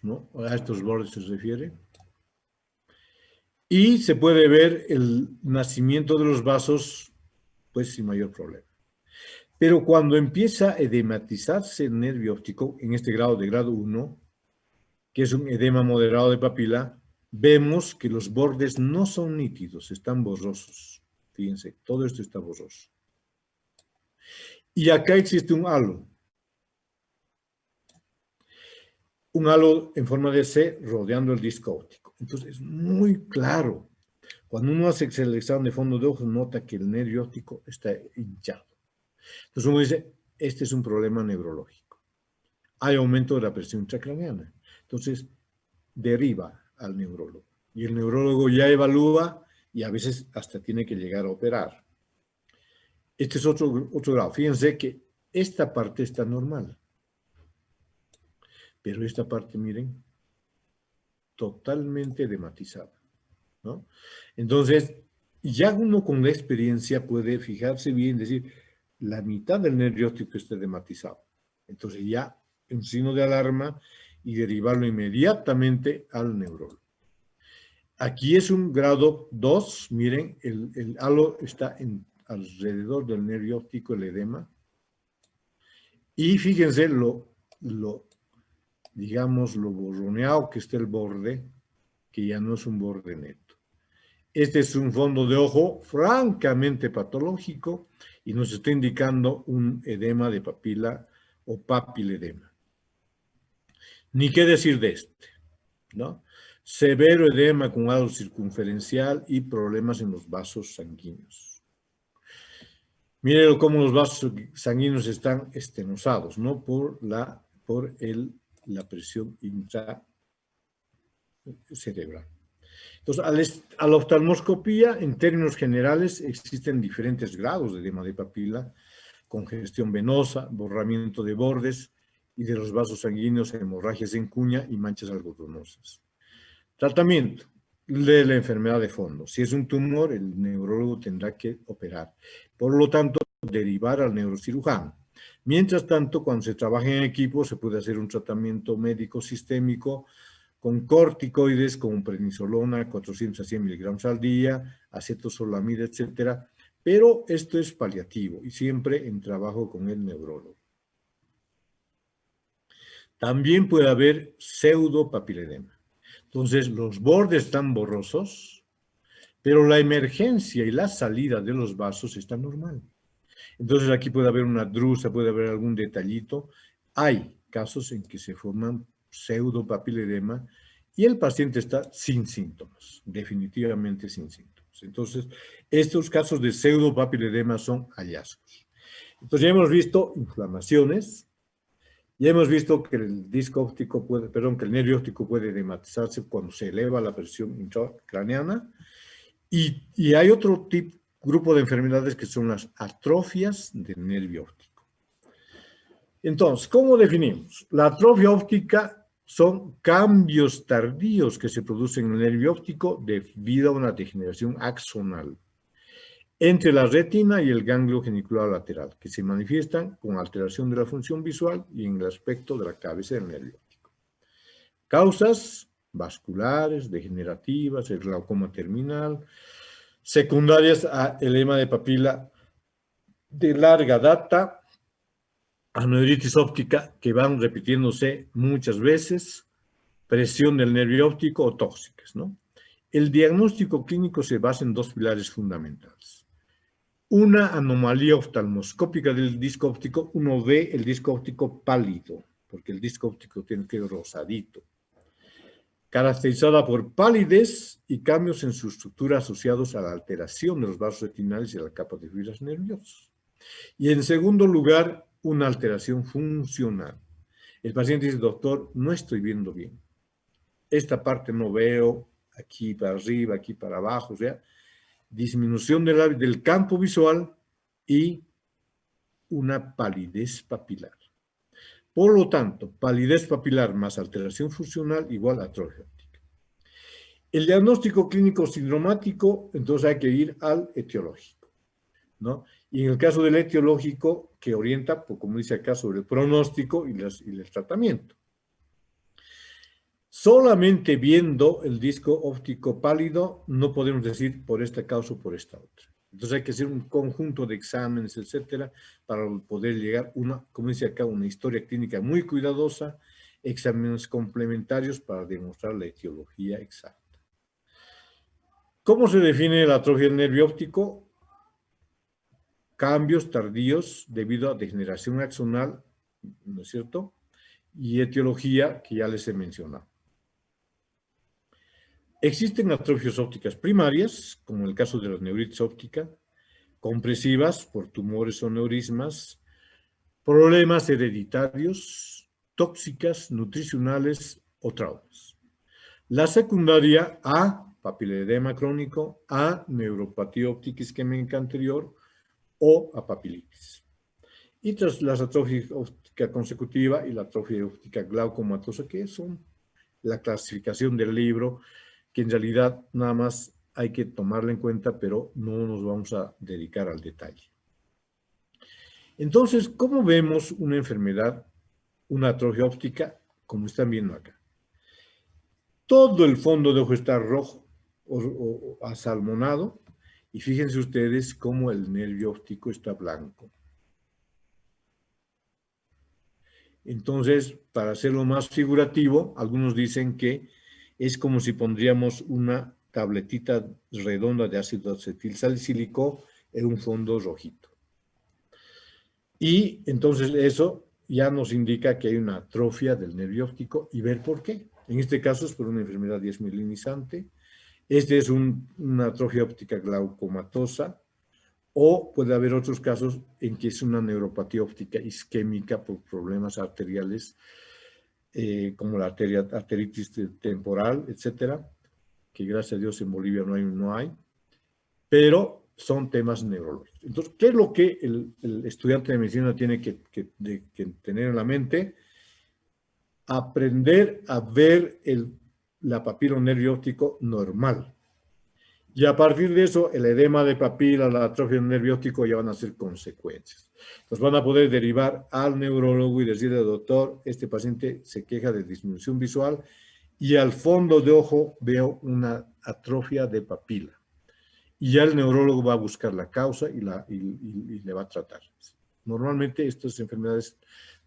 ¿no? A estos bordes se refiere. Y se puede ver el nacimiento de los vasos, pues sin mayor problema. Pero cuando empieza a edematizarse el nervio óptico, en este grado de grado 1, que es un edema moderado de papila, vemos que los bordes no son nítidos, están borrosos. Fíjense, todo esto está borroso. Y acá existe un halo. Un halo en forma de C rodeando el disco óptico. Entonces es muy claro. Cuando uno hace el examen de fondo de ojo, nota que el nervio óptico está hinchado. Entonces uno dice, este es un problema neurológico. hay aumento de la presión intracraneana. Entonces, deriva al neurólogo. Y el neurólogo ya evalúa y a veces hasta tiene que llegar a operar. Este es otro grado. Fíjense que esta parte está normal. Pero esta parte, miren, totalmente edematizada, ¿no? Entonces, ya uno con la experiencia puede fijarse bien, decir, la mitad del nervio óptico está edematizado. Entonces ya un signo de alarma y derivarlo inmediatamente al neurólogo. Aquí es un grado 2, miren, el halo está alrededor del nervio óptico, el edema. Y fíjense digamos, lo borroneado que está el borde, que ya no es un borde neto. Este es un fondo de ojo francamente patológico y nos está indicando un edema de papila o papiledema. Ni qué decir de este, ¿no? Severo edema con halo circunferencial y problemas en los vasos sanguíneos. Miren cómo los vasos sanguíneos están estenosados, ¿no? Por la presión intracerebral. Entonces, a la oftalmoscopía, en términos generales, existen diferentes grados de edema de papila, congestión venosa, borramiento de bordes y de los vasos sanguíneos, hemorragias en cuña y manchas algodonosas. Tratamiento de la enfermedad de fondo. Si es un tumor, el neurólogo tendrá que operar. Por lo tanto, derivar al neurocirujano. Mientras tanto, cuando se trabaja en equipo, se puede hacer un tratamiento médico sistémico con corticoides como prednisolona, 400 a 100 miligramos al día, acetozolamida, etcétera. Pero esto es paliativo y siempre en trabajo con el neurólogo. También puede haber pseudopapiledema. Entonces, los bordes están borrosos, pero la emergencia y la salida de los vasos está normal. Entonces, aquí puede haber una drusa, puede haber algún detallito. Hay casos en que se forman pseudopapiledema y el paciente está sin síntomas, definitivamente sin síntomas. Entonces, estos casos de pseudopapiledema son hallazgos. Entonces, ya hemos visto inflamaciones, ya hemos visto que el disco óptico que el nervio óptico puede edematizarse cuando se eleva la presión intracraneana. Y hay otro grupo de enfermedades que son las atrofias del nervio óptico. Entonces, ¿cómo definimos? La atrofia óptica son cambios tardíos que se producen en el nervio óptico debido a una degeneración axonal entre la retina y el ganglio genicular lateral, que se manifiestan con alteración de la función visual y en el aspecto de la cabeza del nervio óptico. Causas vasculares, degenerativas, el glaucoma terminal, secundarias a edema de papila de larga data, aneuritis óptica que van repitiéndose muchas veces, presión del nervio óptico o tóxicas, ¿no? El diagnóstico clínico se basa en dos pilares fundamentales. Una anomalía oftalmoscópica del disco óptico, uno ve el disco óptico pálido, porque el disco óptico tiene que ser rosadito, caracterizada por palidez y cambios en su estructura asociados a la alteración de los vasos retinales y a la capa de fibras nerviosas. Y en segundo lugar, una alteración funcional. El paciente dice, doctor, no estoy viendo bien. Esta parte no veo, aquí para arriba, aquí para abajo, o sea, disminución del campo visual y una palidez papilar. Por lo tanto, palidez papilar más alteración funcional igual a atrofia óptica. El diagnóstico clínico sindromático, entonces hay que ir al etiológico, ¿no? Y en el caso del etiológico, que orienta, pues, como dice acá, sobre el pronóstico y el tratamiento. Solamente viendo el disco óptico pálido, no podemos decir por esta causa o por esta otra. Entonces hay que hacer un conjunto de exámenes, etcétera, para poder llegar a como dice acá, una historia clínica muy cuidadosa, exámenes complementarios para demostrar la etiología exacta. ¿Cómo se define la atrofia del nervio óptico? Cambios tardíos debido a degeneración axonal, ¿no es cierto? Y etiología que ya les he mencionado. Existen atrofias ópticas primarias, como el caso de la neuritis óptica, compresivas por tumores o neurismas, problemas hereditarios tóxicas, nutricionales o traumas. La secundaria a papiloedema crónico, a neuropatía óptica isquémica anterior o a papilitis. Y tras la atrofia óptica consecutiva y la atrofia óptica glaucomatosa, que son la clasificación del libro, que en realidad nada más hay que tomarla en cuenta, pero no nos vamos a dedicar al detalle. Entonces, ¿cómo vemos una enfermedad, una atrofia óptica, como están viendo acá? Todo el fondo de ojo está rojo o asalmonado, y fíjense ustedes cómo el nervio óptico está blanco. Entonces, para hacerlo más figurativo, algunos dicen que es como si pondríamos una tabletita redonda de ácido acetil salicílico en un fondo rojito. Y entonces eso ya nos indica que hay una atrofia del nervio óptico y ver por qué. En este caso es por una enfermedad desmielinizante. Este es una atrofia óptica glaucomatosa, o puede haber otros casos en que es una neuropatía óptica isquémica por problemas arteriales, como la arteritis temporal, etcétera, que gracias a Dios en Bolivia no hay, pero son temas neurológicos. Entonces, ¿qué es lo que el estudiante de medicina tiene que tener en la mente? Aprender a ver la papila nervio óptico normal. Y a partir de eso, el edema de papila, la atrofia del nervio óptico ya van a ser consecuencias. Entonces van a poder derivar al neurólogo y decirle, doctor, este paciente se queja de disminución visual y al fondo de ojo veo una atrofia de papila. Y ya el neurólogo va a buscar la causa y le va a tratar. Normalmente estas enfermedades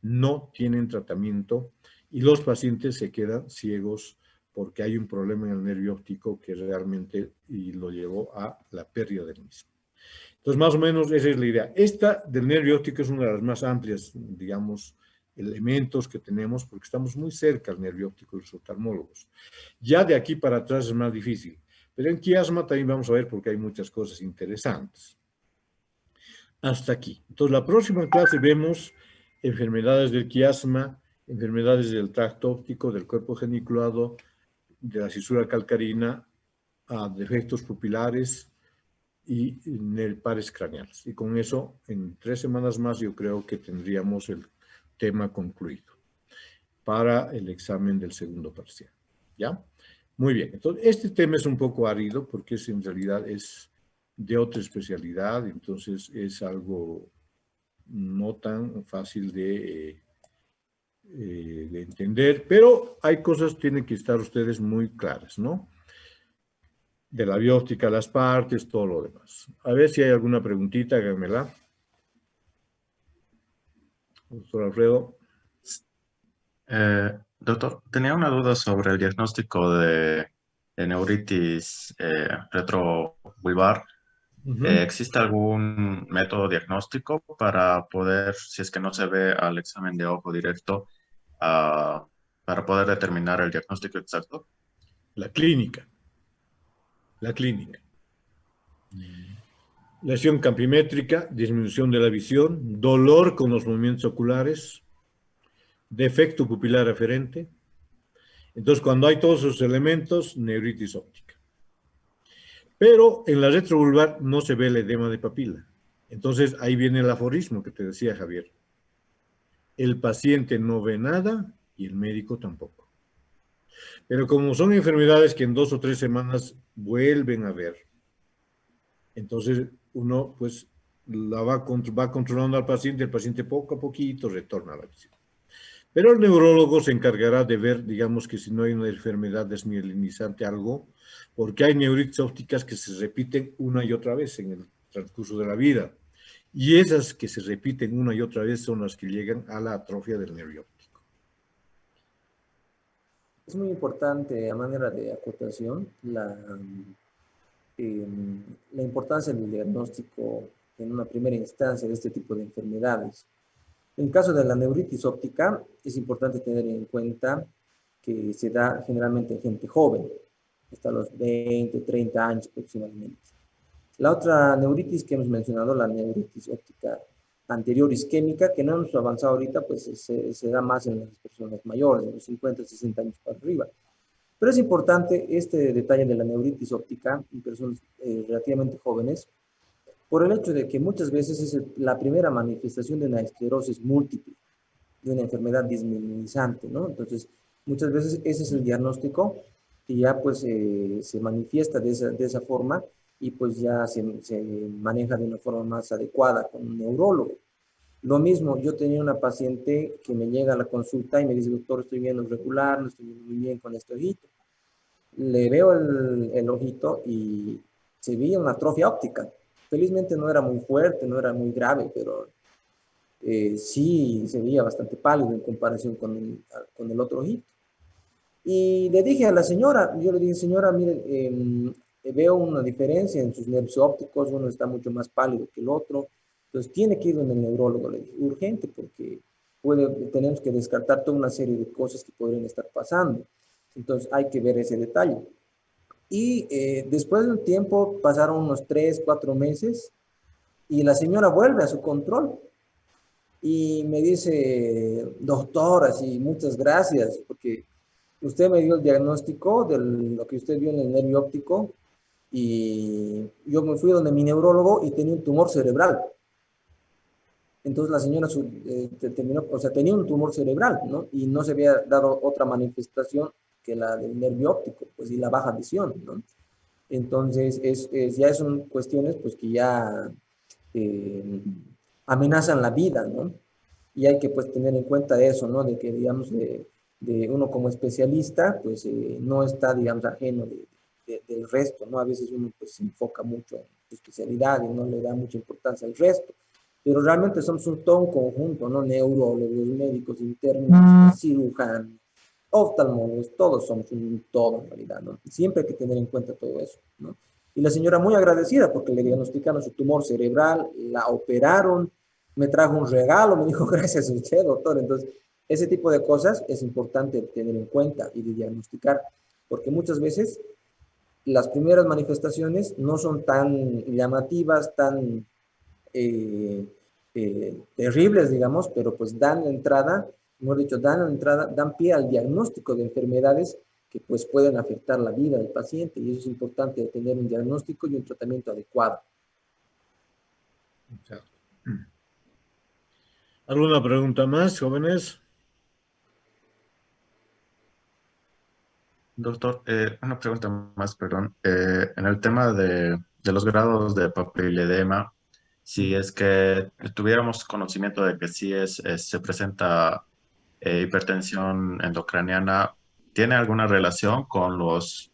no tienen tratamiento y los pacientes se quedan ciegos porque hay un problema en el nervio óptico que realmente lo llevó a la pérdida del mismo. Entonces, más o menos esa es la idea. Esta del nervio óptico es una de las más amplias, digamos, elementos que tenemos porque estamos muy cerca al nervio óptico de los oftalmólogos. Ya de aquí para atrás es más difícil. Pero en quiasma también vamos a ver porque hay muchas cosas interesantes. Hasta aquí. Entonces, la próxima clase vemos enfermedades del quiasma, enfermedades del tracto óptico, del cuerpo geniculado, de la cisura calcarina, a defectos pupilares y pares craneales. Y con eso, en 3 semanas más, yo creo que tendríamos el tema concluido para el examen del segundo parcial. ¿Ya? Muy bien. Entonces, este tema es un poco árido porque en realidad es de otra especialidad, entonces es algo no tan fácil de entender, pero hay cosas que tienen que estar ustedes muy claras, ¿no? De la bióptica, las partes, todo lo demás. A ver si hay alguna preguntita, háganmela. Doctor Alfredo. Doctor, tenía una duda sobre el diagnóstico de neuritis retrobulbar. ¿Existe algún método diagnóstico para poder, si es que no se ve al examen de ojo directo, para poder determinar el diagnóstico exacto? La clínica. La clínica. Lesión campimétrica, disminución de la visión, dolor con los movimientos oculares, defecto pupilar aferente. Entonces, cuando hay todos esos elementos, neuritis óptica. Pero en la retrovulvar no se ve el edema de papila. Entonces, ahí viene el aforismo que te decía Javier. El paciente no ve nada y el médico tampoco. Pero como son enfermedades que en 2 o 3 semanas vuelven a ver, entonces uno pues va controlando al paciente, el paciente poco a poquito retorna a la visión. Pero el neurólogo se encargará de ver, digamos que si no hay una enfermedad desmielinizante, algo, porque hay neuritis ópticas que se repiten una y otra vez en el transcurso de la vida. Y esas que se repiten una y otra vez son las que llegan a la atrofia del nervio óptico. Es muy importante, a manera de acotación, la importancia del diagnóstico en una primera instancia de este tipo de enfermedades. En el caso de la neuritis óptica, es importante tener en cuenta que se da generalmente en gente joven, hasta los 20, 30 años aproximadamente. La otra neuritis que hemos mencionado, la neuritis óptica anterior isquémica, que no hemos avanzado ahorita, pues se da más en las personas mayores, de los 50, 60 años para arriba. Pero es importante este detalle de la neuritis óptica en personas relativamente jóvenes, por el hecho de que muchas veces es la primera manifestación de una esclerosis múltiple, de una enfermedad disminuyente, ¿no? Entonces, muchas veces ese es el diagnóstico y ya pues se manifiesta de esa forma y pues ya se maneja de una forma más adecuada con un neurólogo. Lo mismo, yo tenía una paciente que me llega a la consulta y me dice, doctor, estoy viendo regular, no estoy viendo muy bien con este ojito. Le veo el ojito y se veía una atrofia óptica. Felizmente no era muy fuerte, no era muy grave, pero sí se veía bastante pálido en comparación con el otro ojito. Y le dije a la señora, yo le dije, señora, mire, veo una diferencia en sus nervios ópticos, uno está mucho más pálido que el otro, entonces tiene que ir donde el neurólogo, le dije, urgente, porque tenemos que descartar toda una serie de cosas que podrían estar pasando. Entonces hay que ver ese detalle. Y después de un tiempo, pasaron unos 3, 4 meses, y la señora vuelve a su control y me dice, doctor, así, muchas gracias, porque usted me dio el diagnóstico de lo que usted vio en el nervio óptico y yo me fui donde mi neurólogo y tenía un tumor cerebral. Entonces la señora terminó, o sea, tenía un tumor cerebral, ¿no? Y no se había dado otra manifestación que la del nervio óptico, pues, y la baja visión, ¿no? Entonces, ya son cuestiones, pues, que ya eh, amenazan la vida, ¿no? Y hay que, pues, tener en cuenta eso, ¿no? De que, digamos, de uno como especialista, pues, no está, digamos, ajeno del resto, ¿no? A veces uno, pues, se enfoca mucho en su especialidad y no le da mucha importancia al resto. Pero realmente somos todo un conjunto, ¿no? Neurólogos, médicos internistas, cirujanos, oftalmólogos, todos somos un todo en realidad, ¿no? Siempre hay que tener en cuenta todo eso, ¿no? Y la señora muy agradecida porque le diagnosticaron su tumor cerebral, la operaron, me trajo un regalo, me dijo, gracias a usted, doctor. Entonces, ese tipo de cosas es importante tener en cuenta y de diagnosticar, porque muchas veces las primeras manifestaciones no son tan llamativas, tan terribles, digamos, pero pues dan la entrada, mejor dicho, dan la entrada, dan pie al diagnóstico de enfermedades que pues pueden afectar la vida del paciente y eso es importante tener un diagnóstico y un tratamiento adecuado. ¿Alguna pregunta más, jóvenes? Doctor, una pregunta más, perdón. En el tema de los grados de papiledema, si es que tuviéramos conocimiento de que sí se presenta hipertensión endocraniana, ¿tiene alguna relación con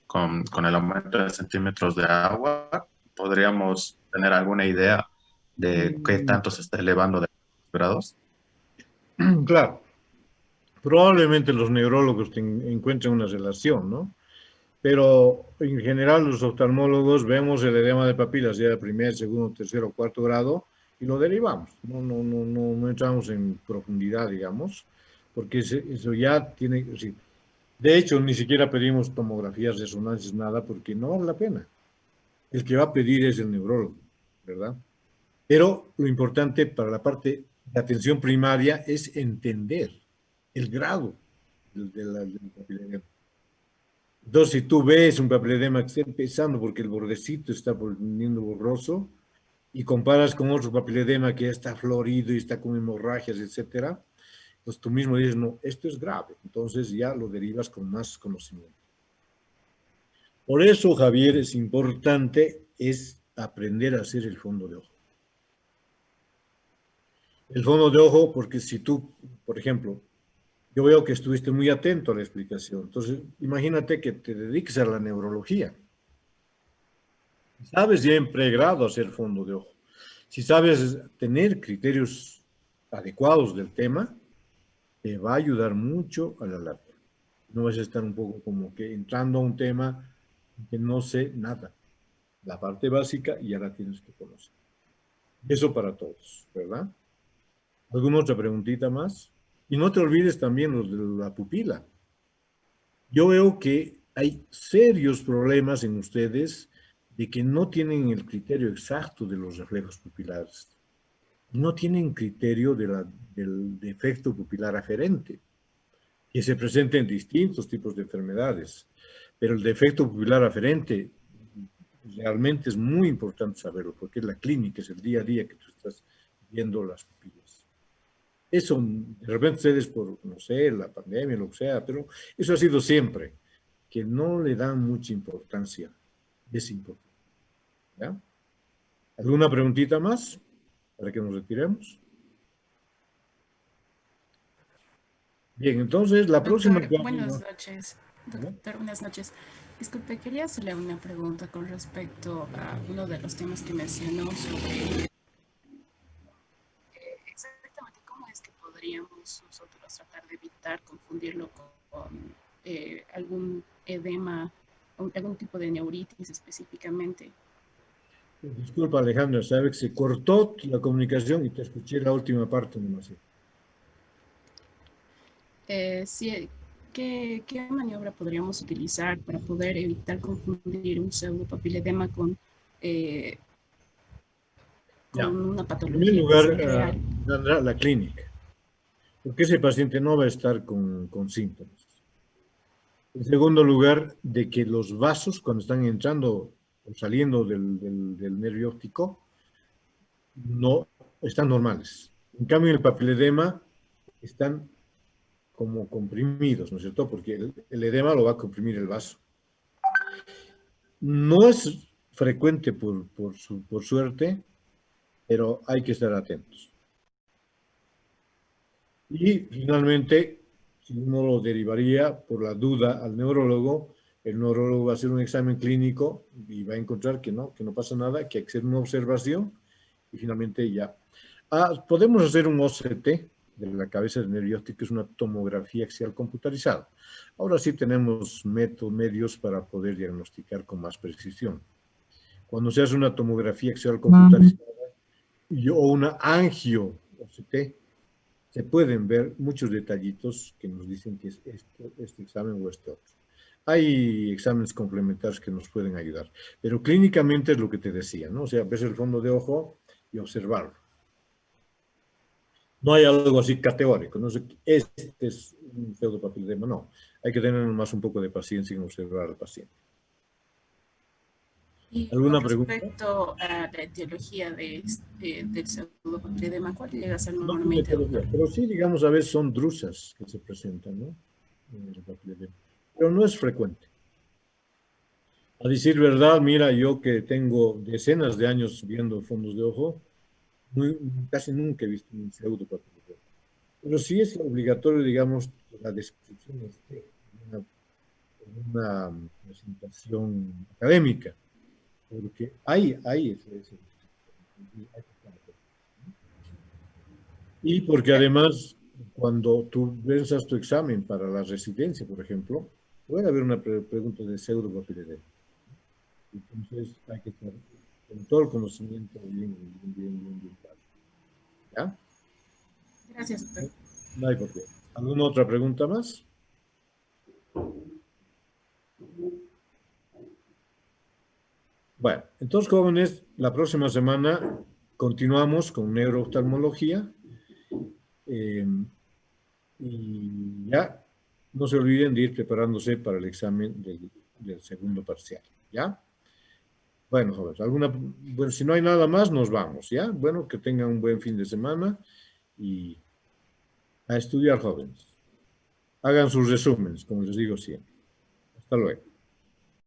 con el aumento de centímetros de agua? ¿Podríamos tener alguna idea de qué tanto se está elevando de grados? Claro, probablemente los neurólogos encuentren una relación, ¿no? Pero en general los oftalmólogos vemos el edema de papilas ya de primer, segundo, tercero, cuarto grado y lo derivamos. No entramos en profundidad, digamos, porque eso ya tiene, sí. De hecho, ni siquiera pedimos tomografías, resonancias, nada, porque no vale la pena. El que va a pedir es el neurólogo, ¿verdad? Pero lo importante para la parte de atención primaria es entender el grado del papiloma. Entonces, si tú ves un papiledema que está empezando porque el bordecito está poniendo borroso y comparas con otro papiledema que ya está florido y está con hemorragias, etcétera, pues tú mismo dices, no, esto es grave. Entonces ya lo derivas con más conocimiento. Por eso, Javier, es importante aprender a hacer el fondo de ojo. El fondo de ojo, porque si tú, por ejemplo, yo veo que estuviste muy atento a la explicación. Entonces, imagínate que te dediques a la neurología. Sabes ya en pregrado hacer fondo de ojo. Si sabes tener criterios adecuados del tema, te va a ayudar mucho a la larga. No vas a estar un poco como que entrando a un tema que no sé nada. La parte básica ya la tienes que conocer. Eso para todos, ¿verdad? ¿Alguna otra preguntita más? Y no te olvides también los de la pupila. Yo veo que hay serios problemas en ustedes de que no tienen el criterio exacto de los reflejos pupilares. no tienen criterio del defecto pupilar aferente, que se presenta en distintos tipos de enfermedades. Pero el defecto pupilar aferente realmente es muy importante saberlo, porque es la clínica, es el día a día que tú estás viendo las pupilas. Eso, de repente ustedes por, no sé, la pandemia, lo que sea, pero eso ha sido siempre, que no le dan mucha importancia. Es importante. ¿Ya? ¿Alguna preguntita más para que nos retiremos? Bien, entonces la próxima Doctor, clase... buenas noches. Doctor, buenas noches. Disculpe, quería hacerle una pregunta con respecto a uno de los temas que mencionó sobre exactamente cómo es que podríamos nosotros tratar de evitar confundirlo con algún edema, algún tipo de neuritis específicamente. Disculpa, Alejandra, sabe que se cortó la comunicación y te escuché la última parte nomás. Sí, ¿qué maniobra podríamos utilizar para poder evitar confundir un pseudopapiledema Ya. con una En primer patología lugar, real? Alejandra, la clínica. Porque ese paciente no va a estar con síntomas. En segundo lugar, de que los vasos, cuando están entrando o saliendo del nervio óptico, no están normales. En cambio, en el papiledema están como comprimidos, ¿no es cierto? Porque el edema lo va a comprimir el vaso. No es frecuente por suerte, pero hay que estar atentos. Y finalmente, si uno lo derivaría por la duda al neurólogo, el neurólogo va a hacer un examen clínico y va a encontrar que no pasa nada, que hay que hacer una observación y finalmente ya. Podemos hacer un OCT de la cabeza del nervio óptico, que es una tomografía axial computarizada. Ahora sí tenemos medios para poder diagnosticar con más precisión. Cuando se hace una tomografía axial computarizada o una angio OCT, se pueden ver muchos detallitos que nos dicen que es este examen o este otro. Hay exámenes complementarios que nos pueden ayudar, pero clínicamente es lo que te decía, ¿no? O sea, ves el fondo de ojo y observarlo. No hay algo así categórico, no sé, este es un pseudopapilodema, no. Hay que tener más un poco de paciencia en observar al paciente. Y ¿Alguna con pregunta? respecto a la etiología del pseudopapilodema, ¿cuál llega a ser No tiene normalmente, etiología, doctor? pero sí, digamos, a veces son drusas que se presentan, ¿no? En el papilodema. Pero no es frecuente. A decir verdad, mira, yo que tengo decenas de años viendo fondos de ojo, casi nunca he visto un pseudopapilodema. Pero sí es obligatorio, digamos, que la descripción esté en una presentación académica, porque hay ese y porque además, cuando tú pensas tu examen para la residencia, por ejemplo, puede haber una pregunta de pseudopapilodema. Entonces hay que estar con todo el conocimiento bien claro. ¿Ya? Gracias, doctor. No hay por qué. ¿Alguna otra pregunta más? Bueno, entonces, jóvenes, la próxima semana continuamos con neurooftalmología y ya no se olviden de ir preparándose para el examen del segundo parcial. ¿Ya? Bueno, jóvenes, bueno, si no hay nada más, nos vamos, ¿ya? Bueno, que tengan un buen fin de semana y a estudiar, jóvenes. Hagan sus resúmenes, como les digo siempre. Hasta luego.